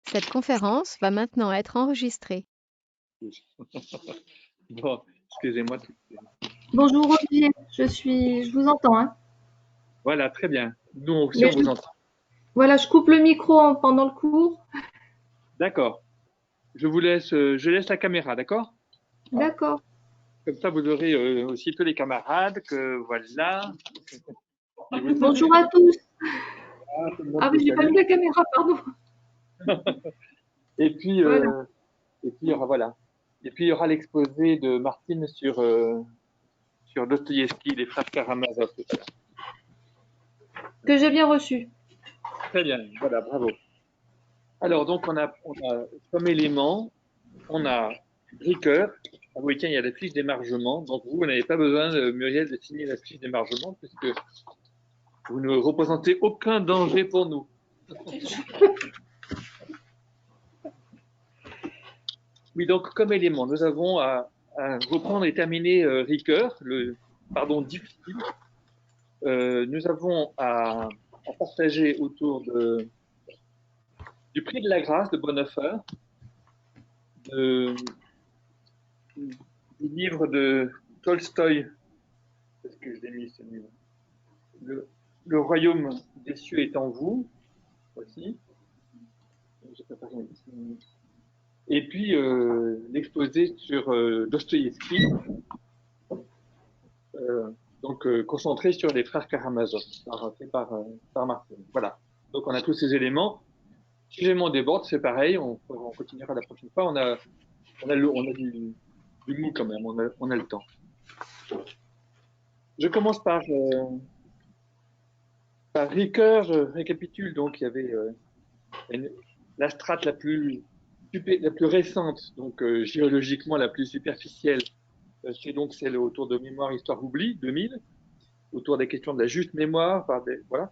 Cette conférence va maintenant être enregistrée. Bon, excusez-moi. Bonjour Olivier, je vous entends, hein. Voilà, très bien. Nous aussi, Mais on vous entend. voilà, je coupe le micro pendant le cours. D'accord. Je laisse la caméra, d'accord? D'accord. Comme ça, vous aurez aussi tous les camarades que voilà. Et vous savez, Bonjour à tous. tout le monde Ah vous oui, j'ai pas salue. vu la caméra, pardon. Et puis, Voilà. il y aura voilà. Et puis il y aura l'exposé de Martine sur Dostoïevski, les frères Karamazov. Tout à l'heure. Que j'ai bien reçu. Très bien, voilà, bravo. Alors donc on a comme élément, on a Ricoeur. Ah oui, tiens, il y a la fiche d'émargement. Donc vous n'avez pas besoin, Muriel, de signer la fiche d'émargement puisque vous ne représentez aucun danger pour nous. Oui, donc comme élément, nous avons à reprendre et terminer Ricoeur, le pardon difficile. Nous avons à partager autour du prix de la grâce de Bonhoeffer, du livre de Tolstoï, parce que je l'ai mis ce livre, le royaume des cieux est en vous, voici. Et puis l'exposé sur Dostoïevski, concentré sur les frères Karamazov, fait par Martin. Voilà. Donc on a tous ces éléments. Si jamais on déborde, c'est pareil, on continuera la prochaine fois. On a du mou quand même, on a le temps. Je commence par Ricoeur, je récapitule. Donc il y avait la strate la plus récente, donc géologiquement la plus superficielle, c'est donc celle autour de Mémoire, Histoire, Oubli, 2000, autour des questions de la juste mémoire, voilà.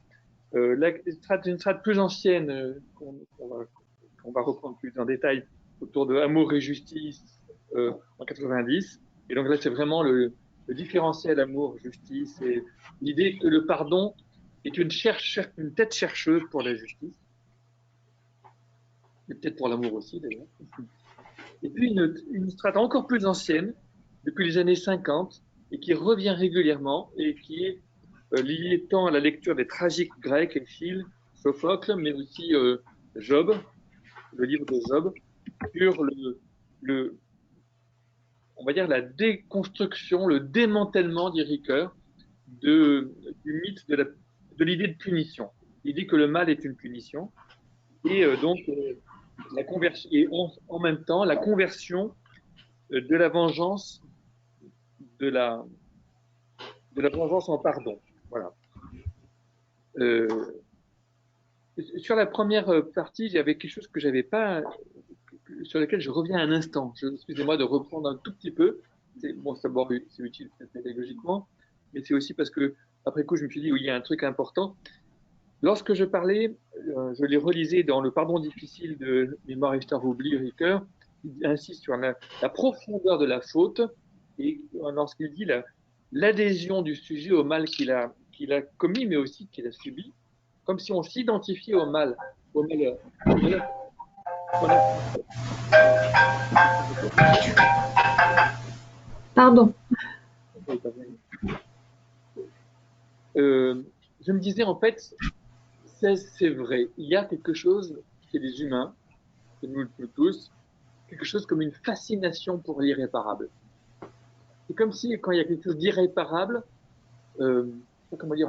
Une strate plus ancienne qu'on va reprendre plus en détail autour de Amour et Justice en 90. Et donc là, c'est vraiment le différentiel amour-justice et l'idée que le pardon est une tête chercheuse pour la justice, et peut-être pour l'amour aussi d'ailleurs. Et puis une strate encore plus ancienne, depuis les années 50, et qui revient régulièrement, et qui est liée tant à la lecture des tragiques grecs, Échille, Sophocle, mais aussi Job, le livre de Job, sur le, on va dire la déconstruction, le démantèlement, dit Ricoeur, du mythe de l'idée de punition. L'idée que le mal est une punition, et la conversion, et en même temps la conversion de la vengeance, de la, de la vengeance en pardon. Voilà. Sur la première partie, il y avait quelque chose que j'avais pas, sur lequel je reviens un instant. Excusez-moi de reprendre un tout petit peu. Bon, d'abord, c'est utile pédagogiquement, mais c'est aussi parce que, après coup, je me suis dit, oui, il y a un truc important. Lorsque je parlais, je l'ai relisé dans Le Pardon difficile de Mémoire, Histoire, Oubli, Ricoeur, il insiste sur la profondeur de la faute, et lorsqu'il dit l'adhésion du sujet au mal qu'il a commis, mais aussi qu'il a subi, comme si on s'identifiait au mal, au malheur. Pardon. Je me disais, en fait, c'est vrai, il y a quelque chose chez les humains, chez nous tous, quelque chose comme une fascination pour l'irréparable. C'est comme si, quand il y a quelque chose d'irréparable, comment dire,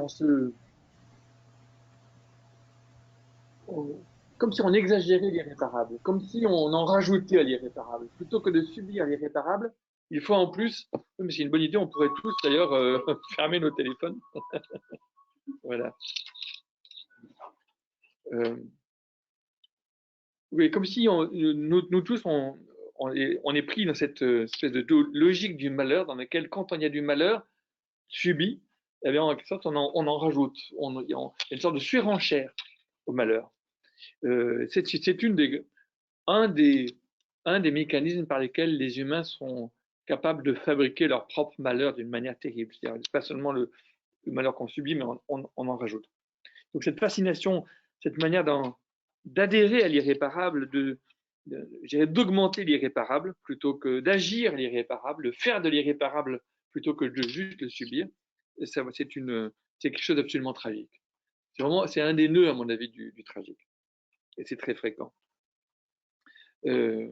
comme si on exagérait l'irréparable, comme si on en rajoutait à l'irréparable. Plutôt que de subir l'irréparable, il faut en plus, mais c'est une bonne idée, on pourrait tous d'ailleurs fermer nos téléphones. Voilà. Oui, comme si nous tous, on est pris dans cette espèce de logique du malheur, dans laquelle, quand il y a du malheur subi, eh bien, en quelque sorte, on en rajoute. Il y a une sorte de surenchère au malheur. C'est un des mécanismes par lesquels les humains sont capables de fabriquer leur propre malheur d'une manière terrible. C'est-à-dire, pas seulement le malheur qu'on subit, mais on en rajoute. Donc cette fascination, cette manière d'adhérer à l'irréparable, d'augmenter l'irréparable plutôt que d'agir l'irréparable, de faire de l'irréparable plutôt que de juste le subir. Et ça, c'est quelque chose d'absolument tragique. C'est un des nœuds, à mon avis, du tragique. Et c'est très fréquent. Et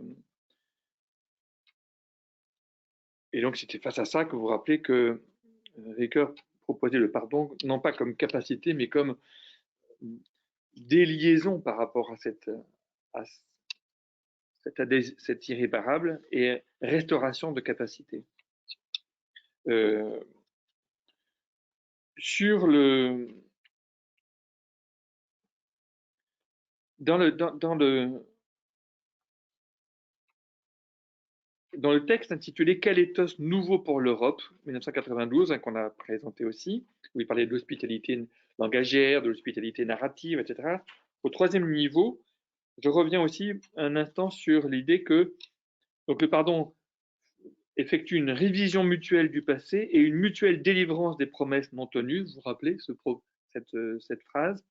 donc, c'était face à ça que vous vous rappelez que Ricoeur proposait le pardon, non pas comme capacité, mais comme déliaison par rapport à cet irréparable et restauration de capacité. Dans le texte intitulé Quel ethos nouveau pour l'Europe, 1992, qu'on a présenté aussi, où il parlait de l'hospitalité langagière, de l'hospitalité narrative, etc. Au troisième niveau, je reviens aussi un instant sur l'idée que donc le pardon effectue une révision mutuelle du passé et une mutuelle délivrance des promesses non tenues. Vous vous rappelez cette phrase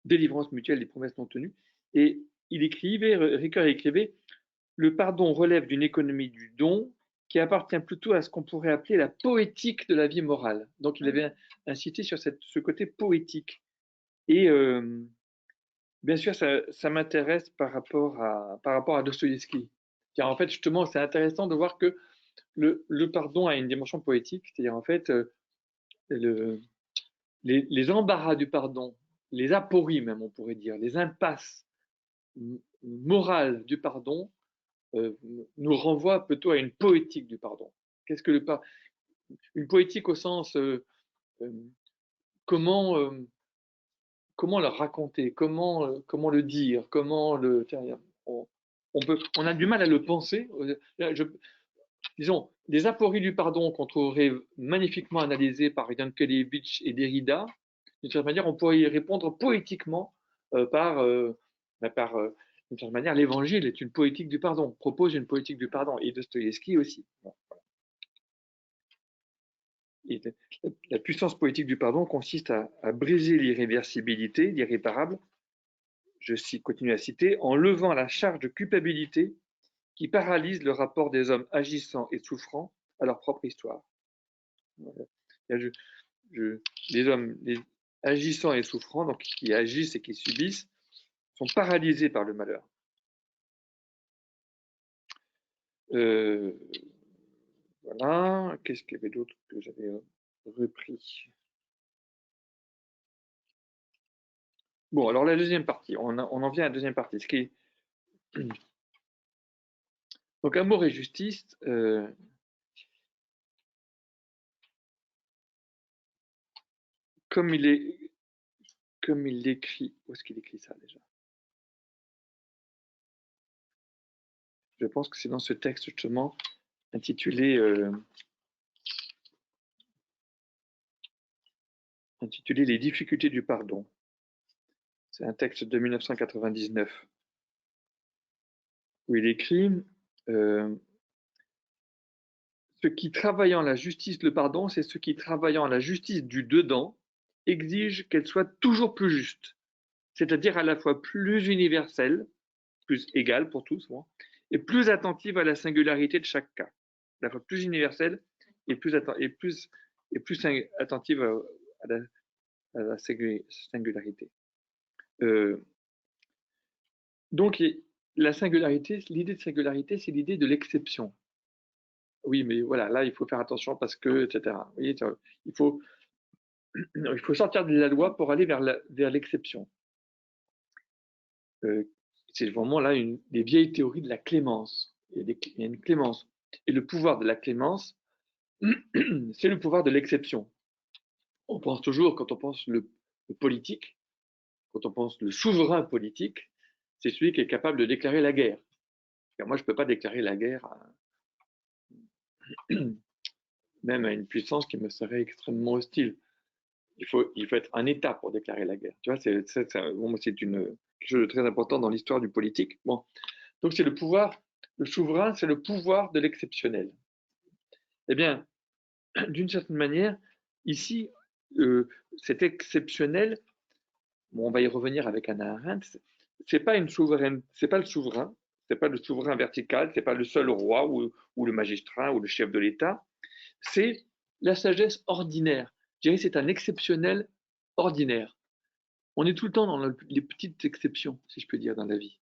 délivrance mutuelle des promesses non tenues. Et Ricoeur écrivait le pardon relève d'une économie du don qui appartient plutôt à ce qu'on pourrait appeler la poétique de la vie morale. Donc il avait incité sur ce côté poétique. Et bien sûr, ça m'intéresse par rapport à Dostoïevski. En fait, justement, c'est intéressant de voir que le pardon a une dimension poétique, c'est-à-dire en fait les embarras du pardon, les apories même, on pourrait dire, les impasses morales du pardon nous renvoient plutôt à une poétique du pardon. Qu'est-ce que une poétique au sens comment le raconter, comment le dire, on a du mal à le penser. Disons, les apories du pardon qu'on trouverait magnifiquement analysées par Yankelevitch et Derrida, d'une certaine manière, on pourrait y répondre poétiquement par d'une certaine manière, l'Évangile est une poétique du pardon, propose une poétique du pardon, et Dostoïevski aussi. Bon, voilà. Et la puissance poétique du pardon consiste à briser l'irréversibilité, l'irréparable, continue à citer, en levant la charge de culpabilité qui paralyse le rapport des hommes agissant et souffrant à leur propre histoire. Les hommes agissant et souffrant, donc qui agissent et qui subissent, sont paralysés par le malheur. Voilà. Qu'est-ce qu'il y avait d'autre que j'avais repris? Bon, alors la deuxième partie, on en vient à la deuxième partie. Donc, amour et justice, comme il l'écrit, où est-ce qu'il écrit ça déjà? Je pense que c'est dans ce texte justement intitulé Les difficultés du pardon. C'est un texte de 1999 où il écrit ce qui travaillant la justice, le pardon, c'est ce qui travaillant la justice du dedans exige qu'elle soit toujours plus juste, c'est-à-dire à la fois plus universelle, plus égale pour tous, et plus attentive à la singularité de chaque cas, à la fois plus universelle et plus attentive à la singularité. Donc, la singularité, l'idée de singularité, c'est l'idée de l'exception. Oui, mais voilà, là, il faut faire attention parce que, etc. Vous voyez, il faut sortir de la loi pour aller vers l'exception. C'est vraiment là des vieilles théories de la clémence. Il y a une clémence. Et le pouvoir de la clémence, c'est le pouvoir de l'exception. On pense toujours, quand on pense le politique, quand on pense le souverain politique, c'est celui qui est capable de déclarer la guerre. Car moi, je ne peux pas déclarer la guerre même à une puissance qui me serait extrêmement hostile. Il faut être un État pour déclarer la guerre. Tu vois, c'est quelque chose de très important dans l'histoire du politique. Bon, donc c'est le pouvoir, le souverain, c'est le pouvoir de l'exceptionnel. Eh bien, d'une certaine manière, ici, cet exceptionnel bon, on va y revenir avec Hannah Arendt, c'est pas une souveraine, c'est pas le souverain, c'est pas le souverain vertical, c'est pas le seul roi ou le magistrat ou le chef de l'État, c'est la sagesse ordinaire. Je dirais c'est un exceptionnel ordinaire. On est tout le temps dans les petites exceptions, si je peux dire, dans la vie.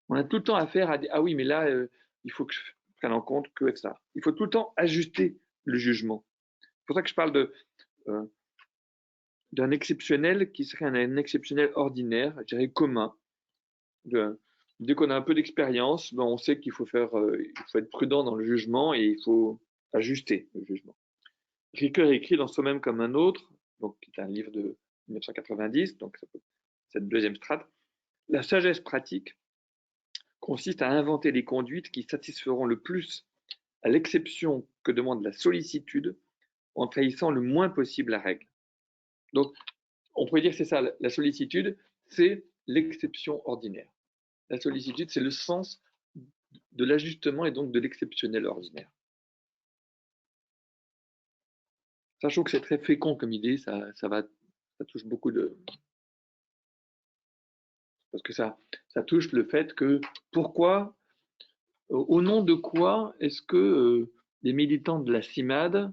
On a tout le temps affaire à dire, ah oui, mais là, il faut que je prenne en compte que ça. Il faut tout le temps ajuster le jugement. C'est pour ça que je parle euh, d'un exceptionnel qui serait un exceptionnel ordinaire, je dirais commun. Dès qu'on a un peu d'expérience, ben on sait qu'il faut être prudent dans le jugement et il faut ajuster le jugement. Ricoeur écrit dans Soi-même comme un autre, donc qui est un livre de 1990, donc cette deuxième strate. La sagesse pratique consiste à inventer les conduites qui satisferont le plus à l'exception que demande la sollicitude en trahissant le moins possible la règle. Donc, on pourrait dire que c'est ça, la sollicitude, c'est l'exception ordinaire. La sollicitude, c'est le sens de l'ajustement et donc de l'exceptionnel ordinaire. Sachant que c'est très fécond comme idée, ça touche beaucoup de... Parce que ça touche le fait que pourquoi, au nom de quoi est-ce que les militants de la CIMAD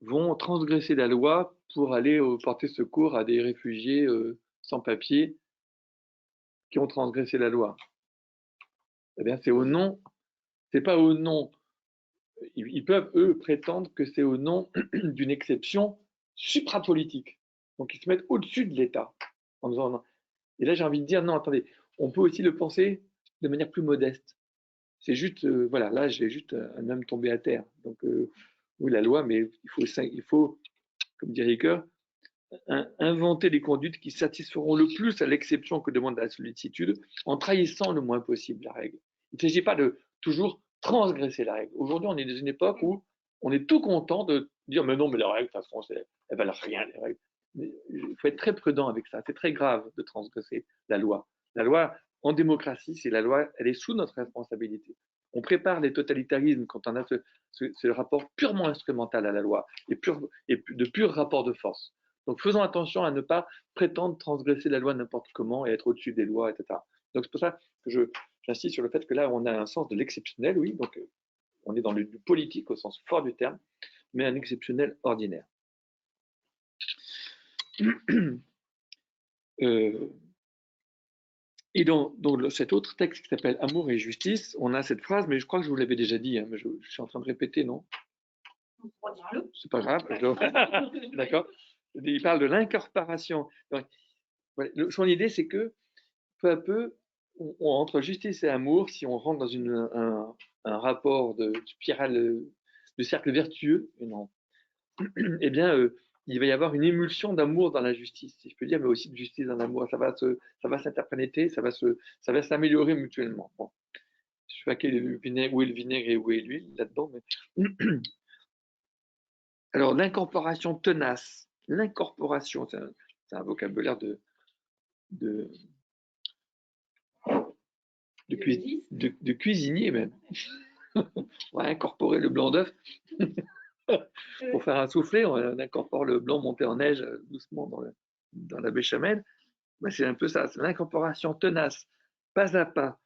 vont transgresser la loi pour aller porter secours à des réfugiés sans papier qui ont transgressé la loi? Eh bien, c'est pas au nom, ils peuvent, eux, prétendre que c'est au nom d'une exception suprapolitique. Donc, ils se mettent au-dessus de l'État. En disant, non. Et là, j'ai envie de dire, non, attendez, on peut aussi le penser de manière plus modeste. C'est juste, voilà, là, j'ai juste un homme tombé à terre. Donc, oui, la loi, mais il faut comme dit Ricoeur, inventer les conduites qui satisferont le plus à l'exception que demande la sollicitude en trahissant le moins possible la règle. Il ne s'agit pas de toujours transgresser la règle. Aujourd'hui, on est dans une époque où on est tout content de dire mais non, mais la règle, de toute façon, elles ne valent rien, les règles. Il faut être très prudent avec ça. C'est très grave de transgresser la loi. La loi, en démocratie, c'est la loi, elle est sous notre responsabilité. On prépare les totalitarismes quand on a ce rapport purement instrumental à la loi et de pur rapport de force. Donc faisons attention à ne pas prétendre transgresser la loi n'importe comment et être au-dessus des lois, etc. Donc c'est pour ça que j'insiste sur le fait que là, on a un sens de l'exceptionnel, oui, donc on est dans du politique au sens fort du terme, mais un exceptionnel ordinaire. Et dans cet autre texte qui s'appelle Amour et justice, on a cette phrase, mais je crois que je vous l'avais déjà dit, hein, mais je suis en train de répéter, non? C'est pas grave. D'accord. Il parle de l'incorporation. Son idée, c'est que peu à peu, entre justice et amour, si on rentre dans un rapport de spirale, de cercle vertueux, non, eh bien, il va y avoir une émulsion d'amour dans la justice, si je peux dire, mais aussi de justice dans l'amour. Ça va s'interpréter, ça va s'améliorer mutuellement. Bon. Je sais pas où est le vinaigre et où est l'huile là-dedans, mais alors l'incorporation tenace, l'incorporation, c'est un vocabulaire de cuisinier même. On va incorporer le blanc d'œuf. Pour faire un soufflé, on incorpore le blanc monté en neige doucement dans la béchamel. C'est un peu ça, c'est l'incorporation tenace, pas à pas,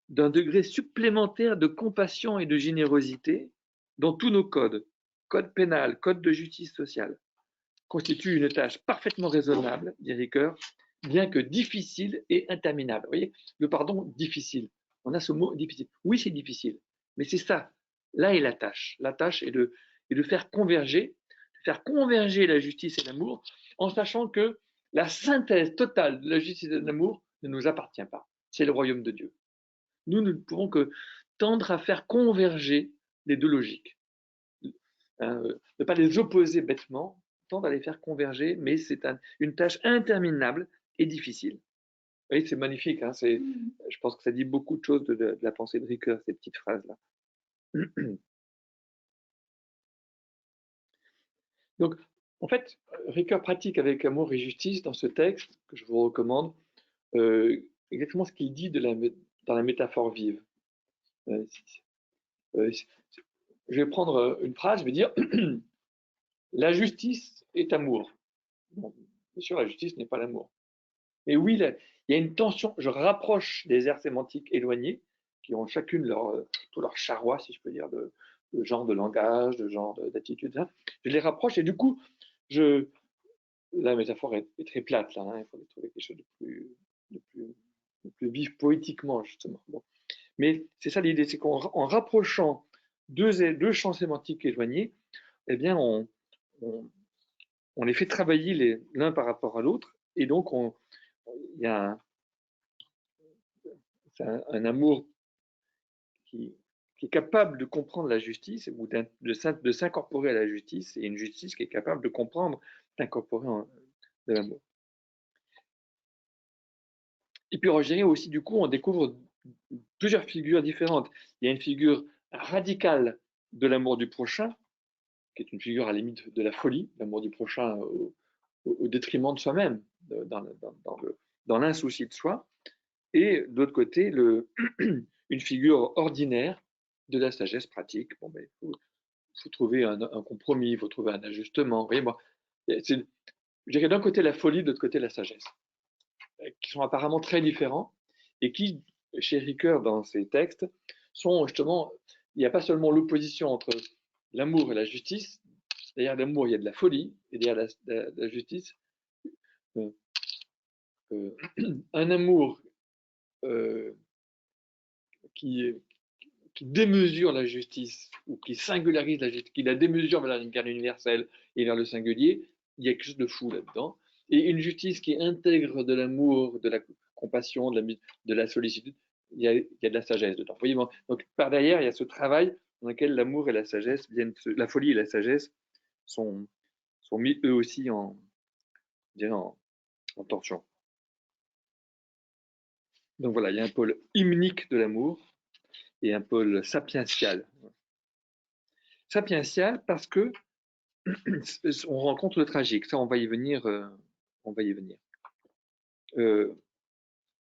d'un degré supplémentaire de compassion et de générosité dans tous nos codes, code pénal, code de justice sociale, constitue une tâche parfaitement raisonnable, dit Ricoeur, bien que difficile et interminable. Vous voyez, le pardon difficile. On a ce mot difficile. Oui, c'est difficile, mais c'est ça. Là est la tâche. La tâche est de faire converger la justice et l'amour, en sachant que la synthèse totale de la justice et de l'amour ne nous appartient pas. C'est le royaume de Dieu. Nous ne pouvons que tendre à faire converger les deux logiques. Ne pas les opposer bêtement, tendre à les faire converger, mais c'est une tâche interminable et difficile. Vous voyez, c'est magnifique. Hein, je pense que ça dit beaucoup de choses de la pensée de Ricoeur, ces petites phrases-là. Donc, en fait, Ricoeur pratique avec amour et justice dans ce texte, que je vous recommande, exactement ce qu'il dit dans la métaphore vive. Je vais prendre une phrase, je vais dire la justice est amour. Bon, bien sûr, la justice n'est pas l'amour. Mais oui, il y a une tension. Je rapproche des aires sémantiques éloignées, qui ont chacune tout leur charroi, si je peux dire, de genre de langage, de genre d'attitude. Je les rapproche et du coup, je, la métaphore est très plate là. Hein, il faut trouver quelque chose de plus, de plus vif poétiquement, justement. Bon. Mais c'est ça l'idée, c'est qu'en rapprochant deux champs sémantiques éloignés, eh bien, on, on les fait travailler l'un par rapport à l'autre, et donc il y a un amour qui, qui, est capable de comprendre la justice ou de s'incorporer à la justice, et une justice qui est capable de comprendre, d'incorporer de l'amour. Et puis, je dirais aussi, du coup, on découvre plusieurs figures différentes. Il y a une figure radicale de l'amour du prochain, qui est une figure à la limite de la folie, l'amour du prochain au détriment de soi-même, dans l'insouci de soi. Et de l'autre côté, une figure ordinaire de la sagesse pratique. Bon, ben, il faut trouver un compromis, il faut trouver un ajustement. Vous voyez, moi, je dirais d'un côté la folie, de l'autre côté la sagesse, qui sont apparemment très différents et qui, chez Ricoeur, dans ses textes, sont justement, il n'y a pas seulement l'opposition entre l'amour et la justice. Derrière l'amour, il y a de la folie, et derrière la justice, un amour euh, qui, qui démesure la justice ou qui singularise la justice, qui la démesure vers l'universel et vers le singulier, il y a quelque chose de fou là-dedans. Et une justice qui intègre de l'amour, de la compassion, de la sollicitude, il y a de la sagesse dedans. Vous voyez, donc par derrière, il y a ce travail dans lequel l'amour et la sagesse viennent, la folie et la sagesse sont mis eux aussi en tension. Donc voilà, il y a un pôle hymnique de l'amour et un pôle sapiential. Sapiential parce que on rencontre le tragique. Ça, on va y venir.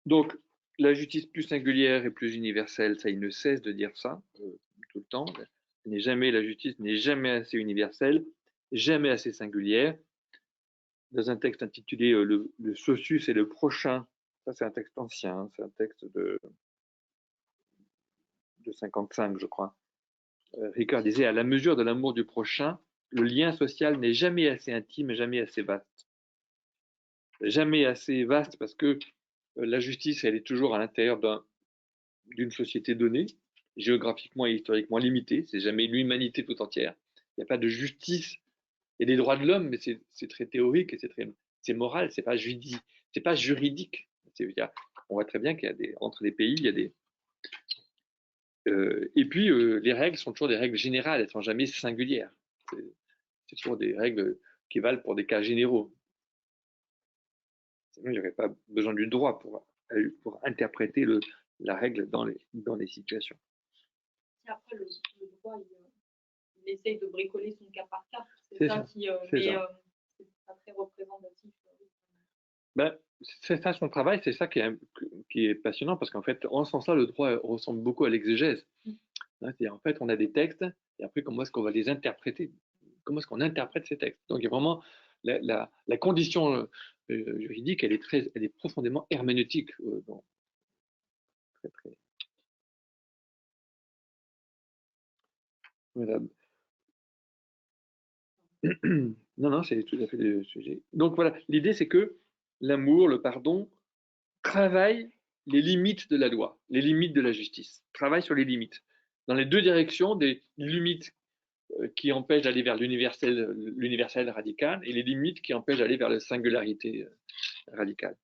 Donc, la justice plus singulière et plus universelle, ça, il ne cesse de dire ça tout le temps. La justice n'est jamais assez universelle, jamais assez singulière. Dans un texte intitulé le Socius et le prochain, ça c'est un texte ancien, c'est un texte de 55, je crois. Ricoeur disait, à la mesure de l'amour du prochain, le lien social n'est jamais assez intime, jamais assez vaste. Jamais assez vaste parce que la justice, elle est toujours à l'intérieur d'une société donnée, géographiquement et historiquement limitée. C'est jamais l'humanité tout entière. Il n'y a pas de justice. Il y a des droits de l'homme, mais c'est très théorique et c'est moral. C'est pas juridique. On voit très bien qu'il y a entre les pays, il y a des et puis les règles sont toujours des règles générales. Elles sont jamais singulières. C'est toujours des règles qui valent pour des cas généraux. Sinon, il n'y aurait pas besoin du droit pour interpréter la règle dans les situations. Après, le droit, il essaye de bricoler son cas par cas. C'est ça qui c'est pas très représentatif. Ben, c'est ça son travail, c'est ça qui est passionnant, parce qu'en fait, en ce sens-là, le droit ressemble beaucoup à l'exégèse. C'est-à-dire, en fait, on a des textes, et après, comment est-ce qu'on va les interpréter? Comment est-ce qu'on interprète ces textes? Donc, il y a vraiment la condition juridique, elle est profondément herméneutique. Très, très... Voilà. Non, c'est tout à fait le sujet. Donc voilà, l'idée c'est que l'amour, le pardon, travaille les limites de la loi, les limites de la justice, travaille sur les limites. Dans les deux directions, des limites qui empêchent d'aller vers l'universel radical et les limites qui empêchent d'aller vers la singularité radicale.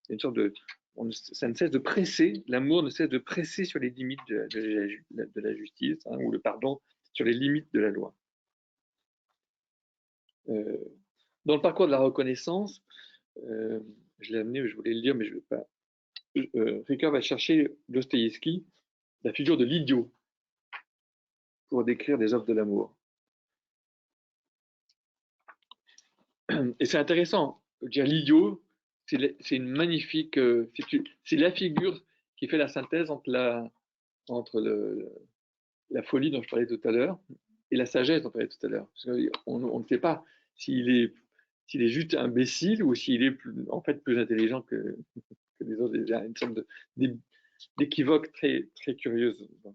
C'est une sorte ça ne cesse de presser, l'amour ne cesse de presser sur les limites de la justice, hein, ou le pardon sur les limites de la loi. Dans le parcours de la reconnaissance, je l'ai amené, je voulais le dire, mais je ne vais pas. Ricoeur va chercher Dostoïevski, la figure de l'idiot, pour décrire des œuvres de l'amour. Et c'est intéressant. Dire l'idiot, c'est une magnifique. C'est la figure qui fait la synthèse entre la folie dont je parlais tout à l'heure et la sagesse dont je parlais tout à l'heure. On ne sait pas s'il est s'il est juste imbécile ou s'il est en fait plus intelligent que les autres. Il y a une sorte d'équivoque très, très curieuse dans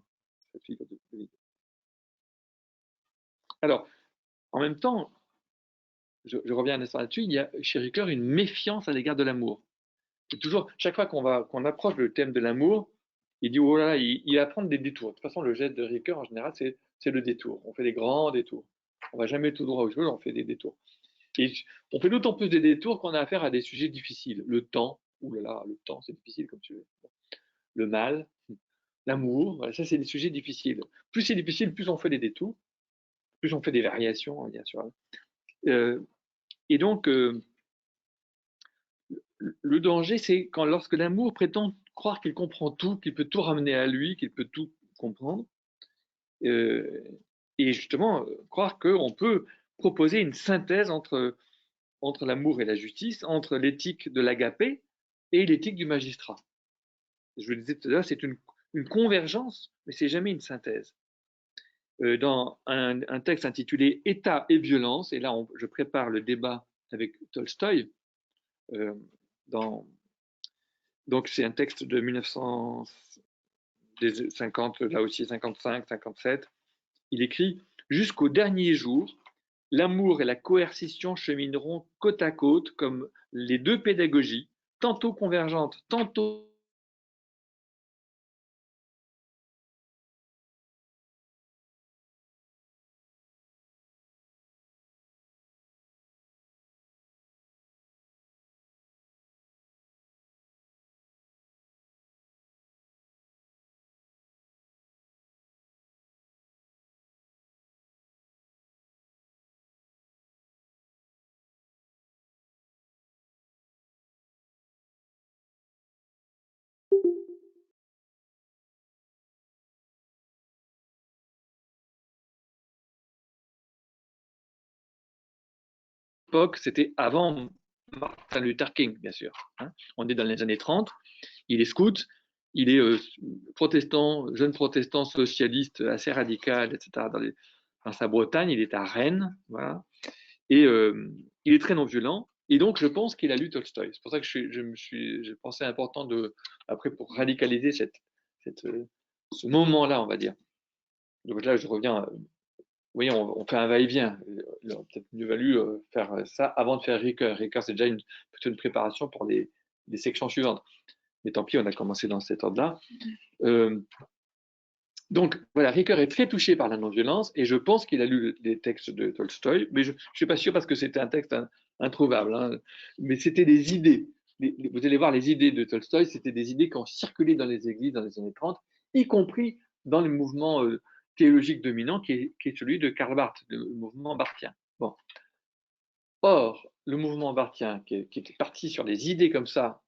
cette figure de David. Alors, en même temps, je reviens un instant là-dessus, il y a chez Ricoeur une méfiance à l'égard de l'amour. C'est toujours, chaque fois qu'on approche le thème de l'amour, il dit, oh là là, il va prendre des détours. De toute façon, le geste de Ricoeur, en général, c'est le détour. On fait des grands détours. On va jamais tout droit aux choses, on fait des détours. Et on fait d'autant plus des détours qu'on a affaire à des sujets difficiles. Le temps, ouh là là, le temps, c'est difficile comme sujet. Le mal, l'amour, voilà, ça c'est des sujets difficiles. Plus c'est difficile, plus on fait des détours, plus on fait des variations, bien sûr. Et donc, le danger, c'est lorsque l'amour prétend croire qu'il comprend tout, qu'il peut tout ramener à lui, qu'il peut tout comprendre, et justement croire qu'on peut proposer une synthèse entre l'amour et la justice, entre l'éthique de l'agapé et l'éthique du magistrat. Je le disais tout à l'heure, c'est une convergence, mais c'est jamais une synthèse. Dans un texte intitulé État et violence, et là je prépare le débat avec Tolstoï, donc c'est un texte de 1950, là aussi 55, 57, il écrit « Jusqu'au dernier jour, l'amour et la coercition chemineront côte à côte comme les deux pédagogies, tantôt convergentes, tantôt époque, c'était avant Martin Luther King, bien sûr. Hein. On est dans les années 30, il est scout, il est protestant, jeune protestant socialiste assez radical, etc. Dans sa Bretagne, il est à Rennes, voilà. Et il est très non-violent. Et donc, je pense qu'il a lu Tolstoï. C'est pour ça que j'ai pensé important après pour radicaliser ce moment-là, on va dire. Donc là, je reviens. Vous voyez, on fait un va-et-vient. Il aurait peut-être mieux valu faire ça avant de faire Ricoeur. Ricoeur, c'est déjà plutôt une préparation pour les sections suivantes. Mais tant pis, on a commencé dans cet ordre-là. Donc, voilà, Ricoeur est très touché par la non-violence et je pense qu'il a lu les textes de Tolstoï, mais je ne suis pas sûr parce que c'était un texte introuvable. Hein. Mais c'était des idées. Vous allez voir, les idées de Tolstoï, c'était des idées qui ont circulé dans les églises dans les années 30, y compris dans le mouvement théologique dominant qui est celui de Karl Barth, le mouvement barthien. Bon. Or, le mouvement barthien qui était parti sur des idées comme ça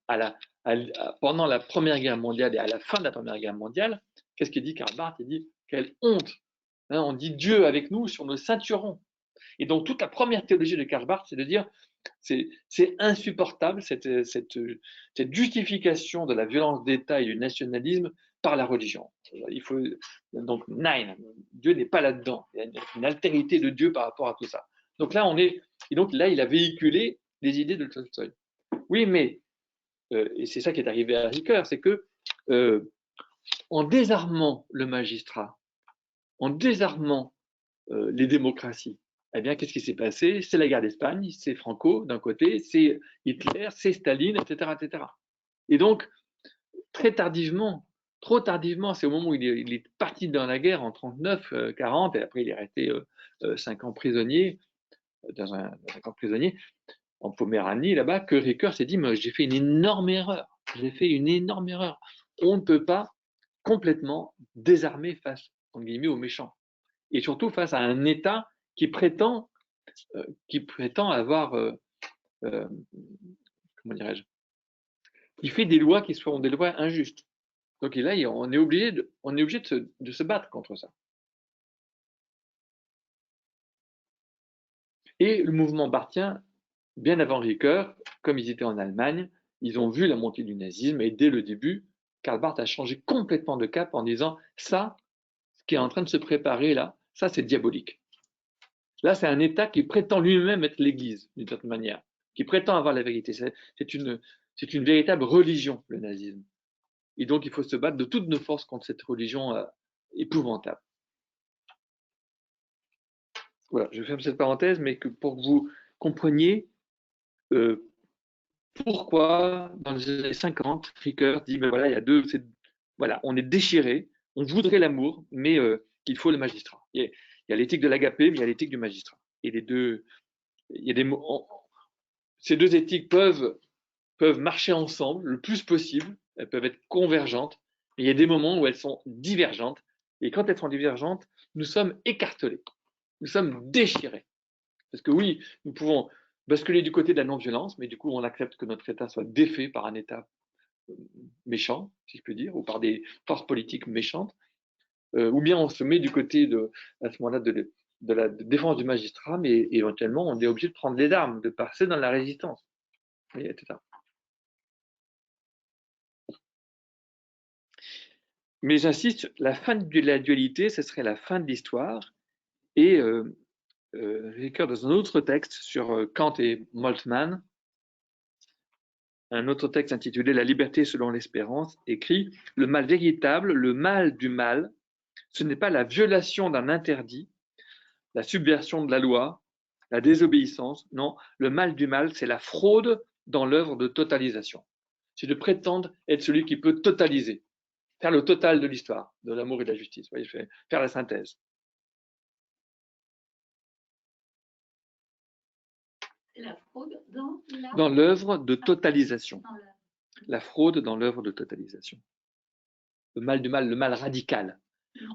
pendant la Première Guerre mondiale et à la fin de la Première Guerre mondiale, qu'est-ce qu'il dit Karl Barth? Il dit quelle honte, hein, on dit Dieu avec nous sur nos ceinturons. Et donc toute la première théologie de Karl Barth, c'est de dire c'est insupportable cette justification de la violence d'État et du nationalisme par la religion. Il faut donc nein, Dieu n'est pas là-dedans. Il y a une altérité de Dieu par rapport à tout ça. Donc là et donc là il a véhiculé les idées de Tolstoï. Oui, mais et c'est ça qui est arrivé à Ricoeur, c'est que en désarmant le magistrat, en désarmant les démocraties, eh bien, qu'est-ce qui s'est passé? C'est la guerre d'Espagne, c'est Franco d'un côté, c'est Hitler, c'est Staline, etc., etc. Et donc, très tardivement, trop tardivement, c'est au moment où il est parti dans la guerre en 39, 40, et après il est resté 5 ans prisonnier, dans un camp de prisonniers, en Poméranie, là-bas, que Ricoeur s'est dit, mais j'ai fait une énorme erreur. J'ai fait une énorme erreur. On ne peut pas complètement désarmer face, entre guillemets, aux méchants. Et surtout face à un État qui prétend avoir, comment dirais-je, qui fait des lois qui sont des lois injustes. Donc là, on est obligé de se battre contre ça. Et le mouvement barthien, bien avant Ricoeur, comme ils étaient en Allemagne, ils ont vu la montée du nazisme et dès le début, Karl Barth a changé complètement de cap en disant ça, ce qui est en train de se préparer là, ça c'est diabolique. Là, c'est un État qui prétend lui-même être l'Église, d'une certaine manière, qui prétend avoir la vérité. C'est une véritable religion, le nazisme. Et donc, il faut se battre de toutes nos forces contre cette religion épouvantable. Voilà, je ferme cette parenthèse, mais pour que vous compreniez pourquoi, dans les années 50, Ricoeur dit, ben voilà, il y a voilà, on est déchiré, on voudrait l'amour, mais qu'il faut le magistrat. Il y a l'éthique de l'agapé, mais il y a l'éthique du magistrat. Et les deux, il y a ces deux éthiques peuvent marcher ensemble le plus possible, elles peuvent être convergentes, mais il y a des moments où elles sont divergentes, et quand elles sont divergentes, nous sommes écartelés, nous sommes déchirés. Parce que oui, nous pouvons basculer du côté de la non-violence, mais du coup, on accepte que notre État soit défait par un État méchant, si je peux dire, ou par des forces politiques méchantes, ou bien on se met du côté à ce moment-là de la défense du magistrat, mais éventuellement, on est obligé de prendre les armes, de passer dans la résistance, etc. Mais j'insiste, la fin de la dualité, ce serait la fin de l'histoire, et Ricoeur, dans un autre texte sur Kant et Moltmann, un autre texte intitulé La liberté selon l'espérance, écrit « Le mal véritable, le mal du mal, ce n'est pas la violation d'un interdit, la subversion de la loi, la désobéissance, non, le mal du mal, c'est la fraude dans l'œuvre de totalisation. C'est de prétendre être celui qui peut totaliser, faire le total de l'histoire, de l'amour et de la justice, vous voyez, faire la synthèse. » La fraude dans l'œuvre de totalisation. La fraude dans l'œuvre de totalisation. Le mal du mal, le mal radical.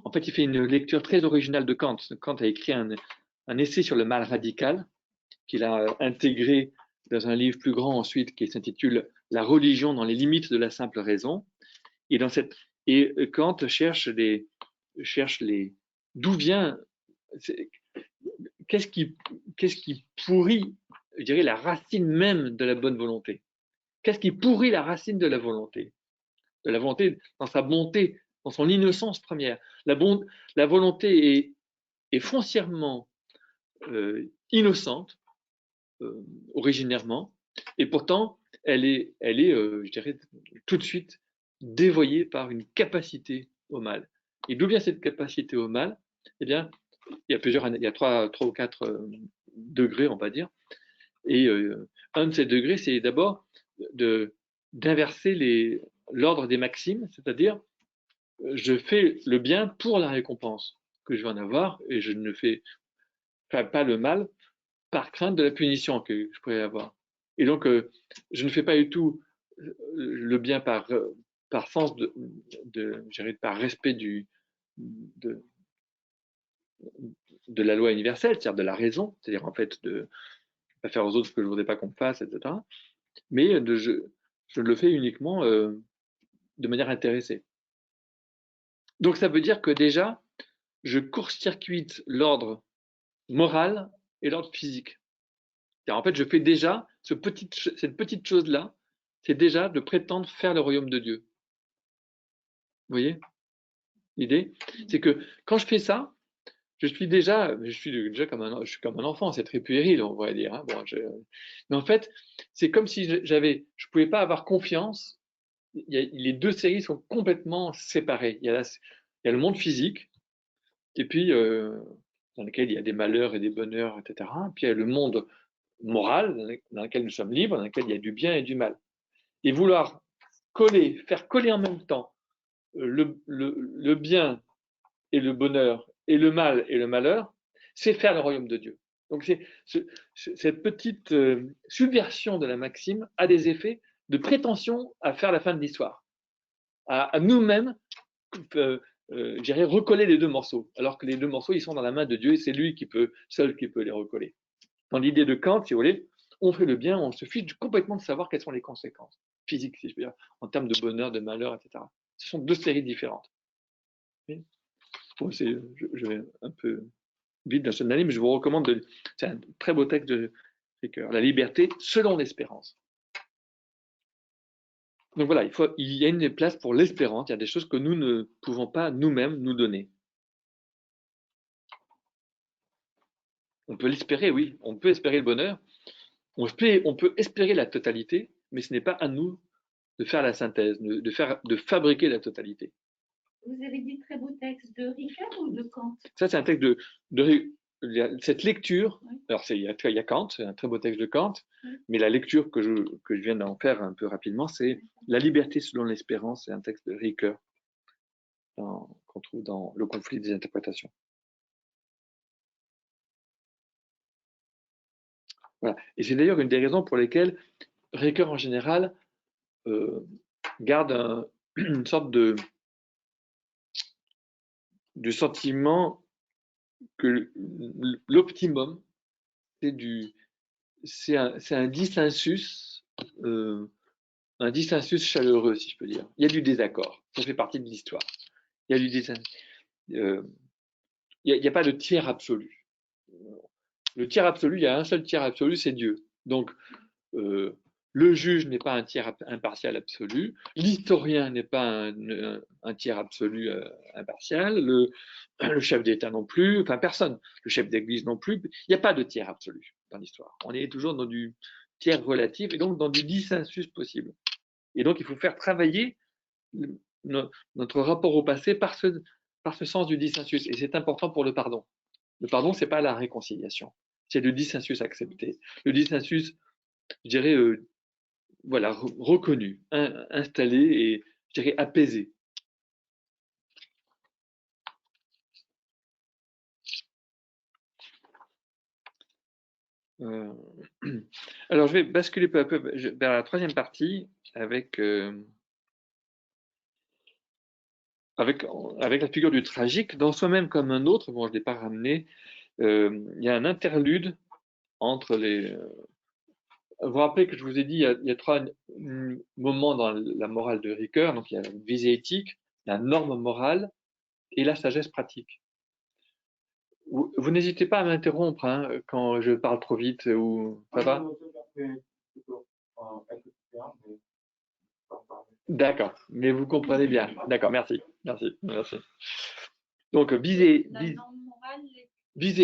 En fait, il fait une lecture très originale de Kant. Kant a écrit un essai sur le mal radical qu'il a intégré dans un livre plus grand ensuite qui s'intitule La religion dans les limites de la simple raison. Et Kant cherche d'où vient, qu'est-ce qui pourrit, je dirais, la racine même de la bonne volonté. Qu'est-ce qui pourrit la racine de la volonté? De la volonté dans sa bonté, dans son innocence première. La volonté est foncièrement innocente, originairement, et pourtant, elle est je dirais, tout de suite dévoyée par une capacité au mal. Et d'où vient cette capacité au mal? Eh bien, il y a trois ou quatre degrés, on va dire. Et un de ces degrés, c'est d'abord d'inverser l'ordre des maximes, c'est-à-dire je fais le bien pour la récompense que je vais en avoir et je ne fais pas le mal par crainte de la punition que je pourrais avoir. Et donc, je ne fais pas du tout le bien par sens par respect de la loi universelle, c'est-à-dire de la raison, c'est-à-dire en fait de pas faire aux autres ce que je ne voudrais pas qu'on me fasse, etc. Mais je le fais uniquement de manière intéressée. Donc ça veut dire que déjà, je court-circuite l'ordre moral et l'ordre physique. En fait, je fais déjà cette petite chose-là, c'est déjà de prétendre faire le royaume de Dieu. Vous voyez l'idée? C'est que quand je fais ça, je suis déjà comme un enfant, c'est très puéril, on pourrait dire. Hein. Bon, mais en fait, c'est comme si je pouvais pas avoir confiance. Les deux séries sont complètement séparées. Il y a le monde physique, et puis dans lequel il y a des malheurs et des bonheurs, etc. Puis il y a le monde moral, dans lequel nous sommes libres, dans lequel il y a du bien et du mal. Et vouloir faire coller en même temps le bien et le bonheur, et le mal et le malheur, c'est faire le royaume de Dieu. Donc cette petite subversion de la maxime a des effets de prétention à faire la fin de l'histoire, à nous-mêmes recoller les deux morceaux, alors que les deux morceaux, ils sont dans la main de Dieu, et c'est lui seul qui peut les recoller. Dans l'idée de Kant, si vous voulez, on fait le bien, on se fiche complètement de savoir quelles sont les conséquences physiques, si je peux dire, en termes de bonheur, de malheur, etc. Ce sont deux séries différentes. Bon, je vais un peu vite dans cette année, mais je vous recommande, c'est un très beau texte de Ricoeur, La liberté selon l'espérance. Donc voilà, il y a une place pour l'espérance, il y a des choses que nous ne pouvons pas nous-mêmes nous donner. On peut l'espérer, oui. On peut espérer le bonheur. On peut espérer la totalité, mais ce n'est pas à nous de faire la synthèse, de fabriquer la totalité. Vous avez dit très beau texte de Ricard ou de Kant? Ça, c'est un texte cette lecture. Oui. Alors, il y a Kant, c'est un très beau texte de Kant, oui. Mais la lecture que je viens d'en faire un peu rapidement, c'est La liberté selon l'espérance, c'est un texte de Ricoeur qu'on trouve dans Le conflit des interprétations. Voilà. Et c'est d'ailleurs une des raisons pour lesquelles Ricoeur, en général, garde une sorte de sentiment que l'optimum, c'est un dissensus chaleureux, si je peux dire. Il y a du désaccord, ça fait partie de l'histoire. Il y a du désaccord. Il n'y a pas de tiers absolu. Le tiers absolu, il y a un seul tiers absolu, c'est Dieu. Donc, le juge n'est pas un tiers impartial absolu, l'historien n'est pas un tiers absolu impartial, le chef d'État non plus, enfin personne, le chef d'église non plus. Il n'y a pas de tiers absolu dans l'histoire. On est toujours dans du tiers relatif et donc dans du dissensus possible. Et donc, il faut faire travailler notre rapport au passé par ce sens du dissensus. Et c'est important pour le pardon. Le pardon, c'est pas la réconciliation, c'est le dissensus accepté. Le dissensus, je dirais, voilà, reconnu, installé et, je dirais, apaisé. Alors, je vais basculer peu à peu vers la troisième partie avec la figure du tragique, dans Soi-même comme un autre. Bon, je ne l'ai pas ramené. Il y a un interlude entre les. Vous vous rappelez que je vous ai dit, il y a trois moments dans la morale de Ricoeur. Donc, il y a la visée éthique, la norme morale et la sagesse pratique. Vous n'hésitez pas à m'interrompre hein, quand je parle trop vite ou ça va? D'accord, mais vous comprenez bien. D'accord, merci. Donc, visée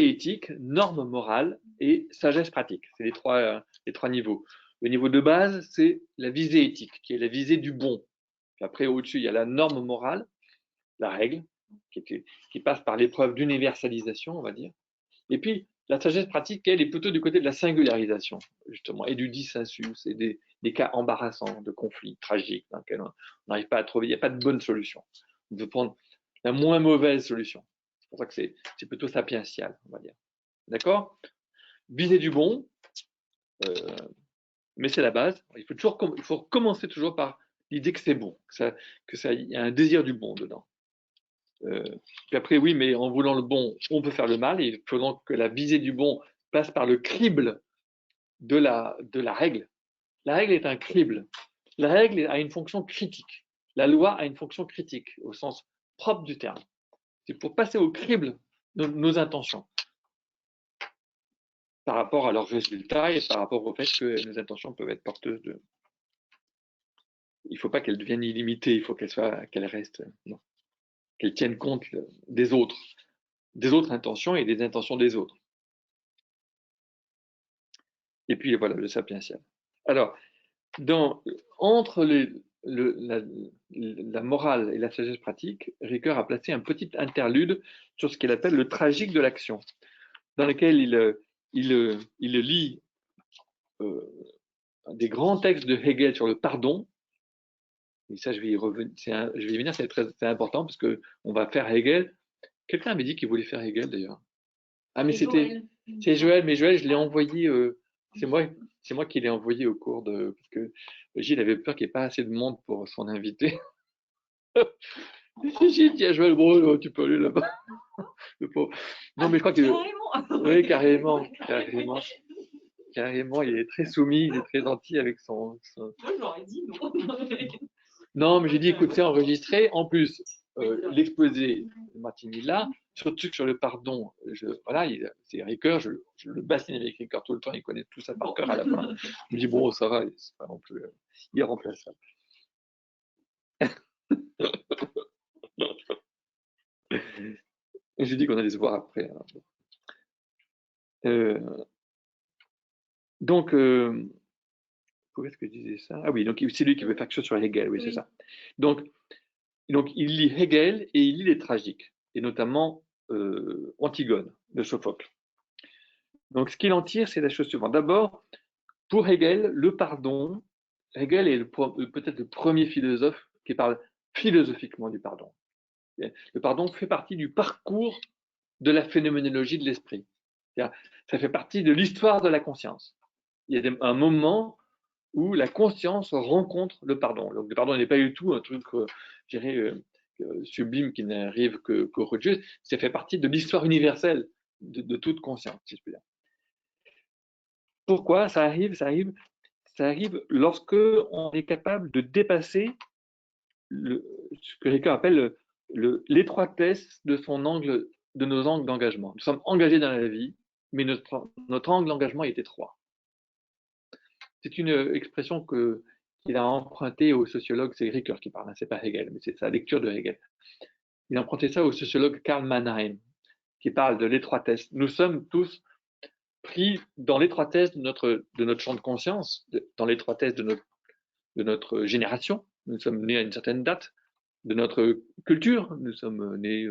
éthique, norme morale et sagesse pratique. C'est les trois niveaux. Le niveau de base, c'est la visée éthique, qui est la visée du bon. Puis après, au-dessus, il y a la norme morale, la règle, qui passe par l'épreuve d'universalisation, on va dire. Et puis, la sagesse pratique, elle est plutôt du côté de la singularisation, justement, et du dissensus, et des cas embarrassants, de conflits tragiques, dans lesquels on n'arrive pas à trouver, il n'y a pas de bonne solution. On peut prendre la moins mauvaise solution. C'est pour ça que c'est plutôt sapiential, on va dire. D'accord? Viser du bon, mais c'est la base. Il faut commencer toujours par l'idée que c'est bon, il y a un désir du bon dedans. Puis après, oui, mais en voulant le bon, on peut faire le mal. Et il faut donc que la visée du bon passe par le crible de la règle. La règle est un crible. La règle a une fonction critique. La loi a une fonction critique, au sens propre du terme. C'est pour passer au crible de nos intentions par rapport à leurs résultats et par rapport au fait que nos intentions peuvent être porteuses de. Il ne faut pas qu'elles deviennent illimitées, il faut qu'elles restent, non, qu'elles tiennent compte des autres intentions et des intentions des autres. Et puis voilà, le sapiential. Alors, entre la morale et la sagesse pratique, Ricoeur a placé un petit interlude sur ce qu'il appelle le tragique de l'action, dans lequel il lit des grands textes de Hegel sur le pardon. Et ça, je vais y venir, c'est important parce qu'on va faire Hegel. Quelqu'un m'avait dit qu'il voulait faire Hegel d'ailleurs. Ah, mais c'est Joël, mais Joël, je l'ai envoyé. C'est moi qui l'ai envoyé au cours de. Parce que Gilles avait peur qu'il n'y ait pas assez de monde pour son invité. J'ai dit à Joël, bon, tu peux aller là-bas. Non, mais je crois que. Oui, carrément. Carrément, il est très soumis, il est très gentil avec son. Moi, j'aurais dit non. Non, mais j'ai dit, écoute, c'est enregistré. En plus, l'exposé de Martini là, surtout sur le pardon, voilà, c'est Ricoeur, je le bassine avec Ricoeur tout le temps, il connaît tout ça par cœur à la fin. Je me dis, bon, ça va, c'est pas non plus irremplaçable. Et j'ai dit qu'on allait se voir après. Alors. Donc, pourquoi est-ce que je disais ça? Ah oui, donc c'est lui qui veut faire quelque chose sur Hegel, oui, c'est ça. Donc, il lit Hegel et il lit les tragiques, et notamment Antigone de Sophocle. Donc, ce qu'il en tire, c'est la chose suivante. D'abord, pour Hegel, le pardon, Hegel est peut-être le premier philosophe qui parle philosophiquement du pardon. Le pardon fait partie du parcours de la phénoménologie de l'esprit. Ça fait partie de l'histoire de la conscience. Il y a un moment où la conscience rencontre le pardon. Donc, le pardon n'est pas du tout un truc, je dirais, sublime qui n'arrive qu'au religieux. Ça fait partie de l'histoire universelle de toute conscience, si je peux dire. Pourquoi ça arrive? Ça arrive lorsque on est capable de dépasser ce que Ricoeur appelle l'étroitesse de nos angles d'engagement. Nous sommes engagés dans la vie, mais notre angle d'engagement est étroit. C'est une expression qu'il a empruntée au sociologue, c'est Ricoeur qui parle, c'est pas Hegel, mais c'est sa lecture de Hegel. Il a emprunté ça au sociologue Karl Mannheim, qui parle de l'étroitesse. Nous sommes tous pris dans l'étroitesse de notre champ de conscience, dans l'étroitesse de notre génération. Nous sommes nés à une certaine date, de notre culture. Nous sommes nés,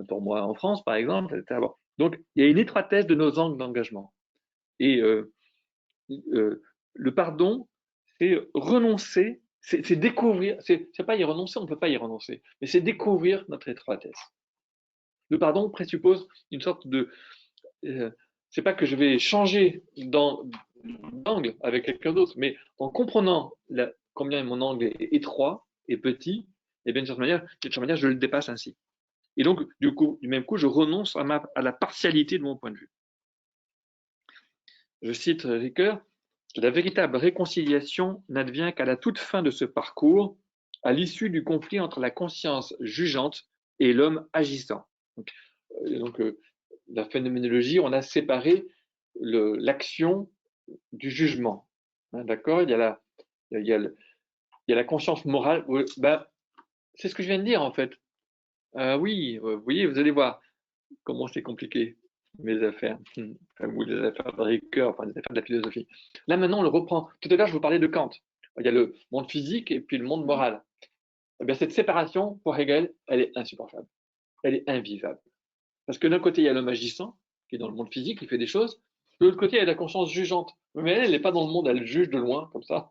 pour moi, en France, par exemple, etc. Donc, il y a une étroitesse de nos angles d'engagement. Et le pardon, c'est renoncer, c'est découvrir, c'est pas y renoncer, on ne peut pas y renoncer, mais c'est découvrir notre étroitesse. Le pardon présuppose une sorte de... c'est pas que je vais changer d'angle avec quelqu'un d'autre, mais en comprenant combien mon angle est étroit et petit, et bien d'une certaine manière, je le dépasse ainsi. Et donc, du même coup, je renonce à la partialité de mon point de vue. Je cite Ricoeur, la véritable réconciliation n'advient qu'à la toute fin de ce parcours, à l'issue du conflit entre la conscience jugeante et l'homme agissant. Donc, la phénoménologie, on a séparé l'action du jugement. Hein, d'accord? Il y a la conscience morale. C'est ce que je viens de dire, en fait. Oui, vous voyez, vous allez voir comment c'est compliqué, mes affaires, ou les affaires de Ricoeur, enfin les affaires de la philosophie. Là, maintenant, on le reprend. Tout à l'heure, je vous parlais de Kant. Il y a le monde physique et puis le monde moral. Eh bien, cette séparation, pour Hegel, elle est insupportable. Elle est invivable. Parce que d'un côté, il y a l'homme agissant, qui est dans le monde physique, qui fait des choses. De l'autre côté, il y a la conscience jugeante. Mais elle n'est pas dans le monde, elle juge de loin, comme ça.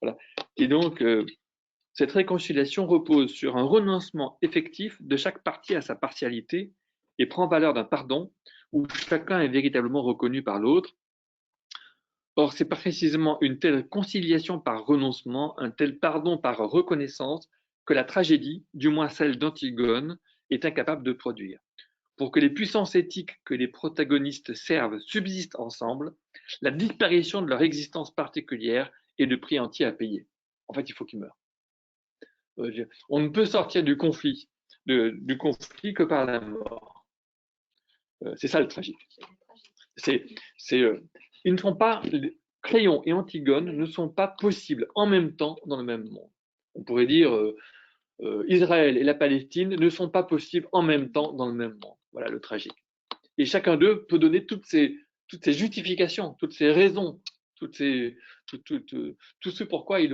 Voilà. Et donc, cette réconciliation repose sur un renoncement effectif de chaque partie à sa partialité et prend valeur d'un pardon où chacun est véritablement reconnu par l'autre. Or, c'est précisément une telle conciliation par renoncement, un tel pardon par reconnaissance que la tragédie, du moins celle d'Antigone, est incapable de produire. Pour que les puissances éthiques que les protagonistes servent subsistent ensemble, la disparition de leur existence particulière est le prix entier à payer. En fait, il faut qu'ils meurent. On ne peut sortir du conflit que par la mort. C'est ça le tragique. Ils ne sont pas, Créon et Antigone ne sont pas possibles en même temps dans le même monde. On pourrait dire Israël et la Palestine ne sont pas possibles en même temps dans le même monde. Voilà le tragique. Et chacun d'eux peut donner toutes ces justifications, toutes ces raisons, tout ce pourquoi il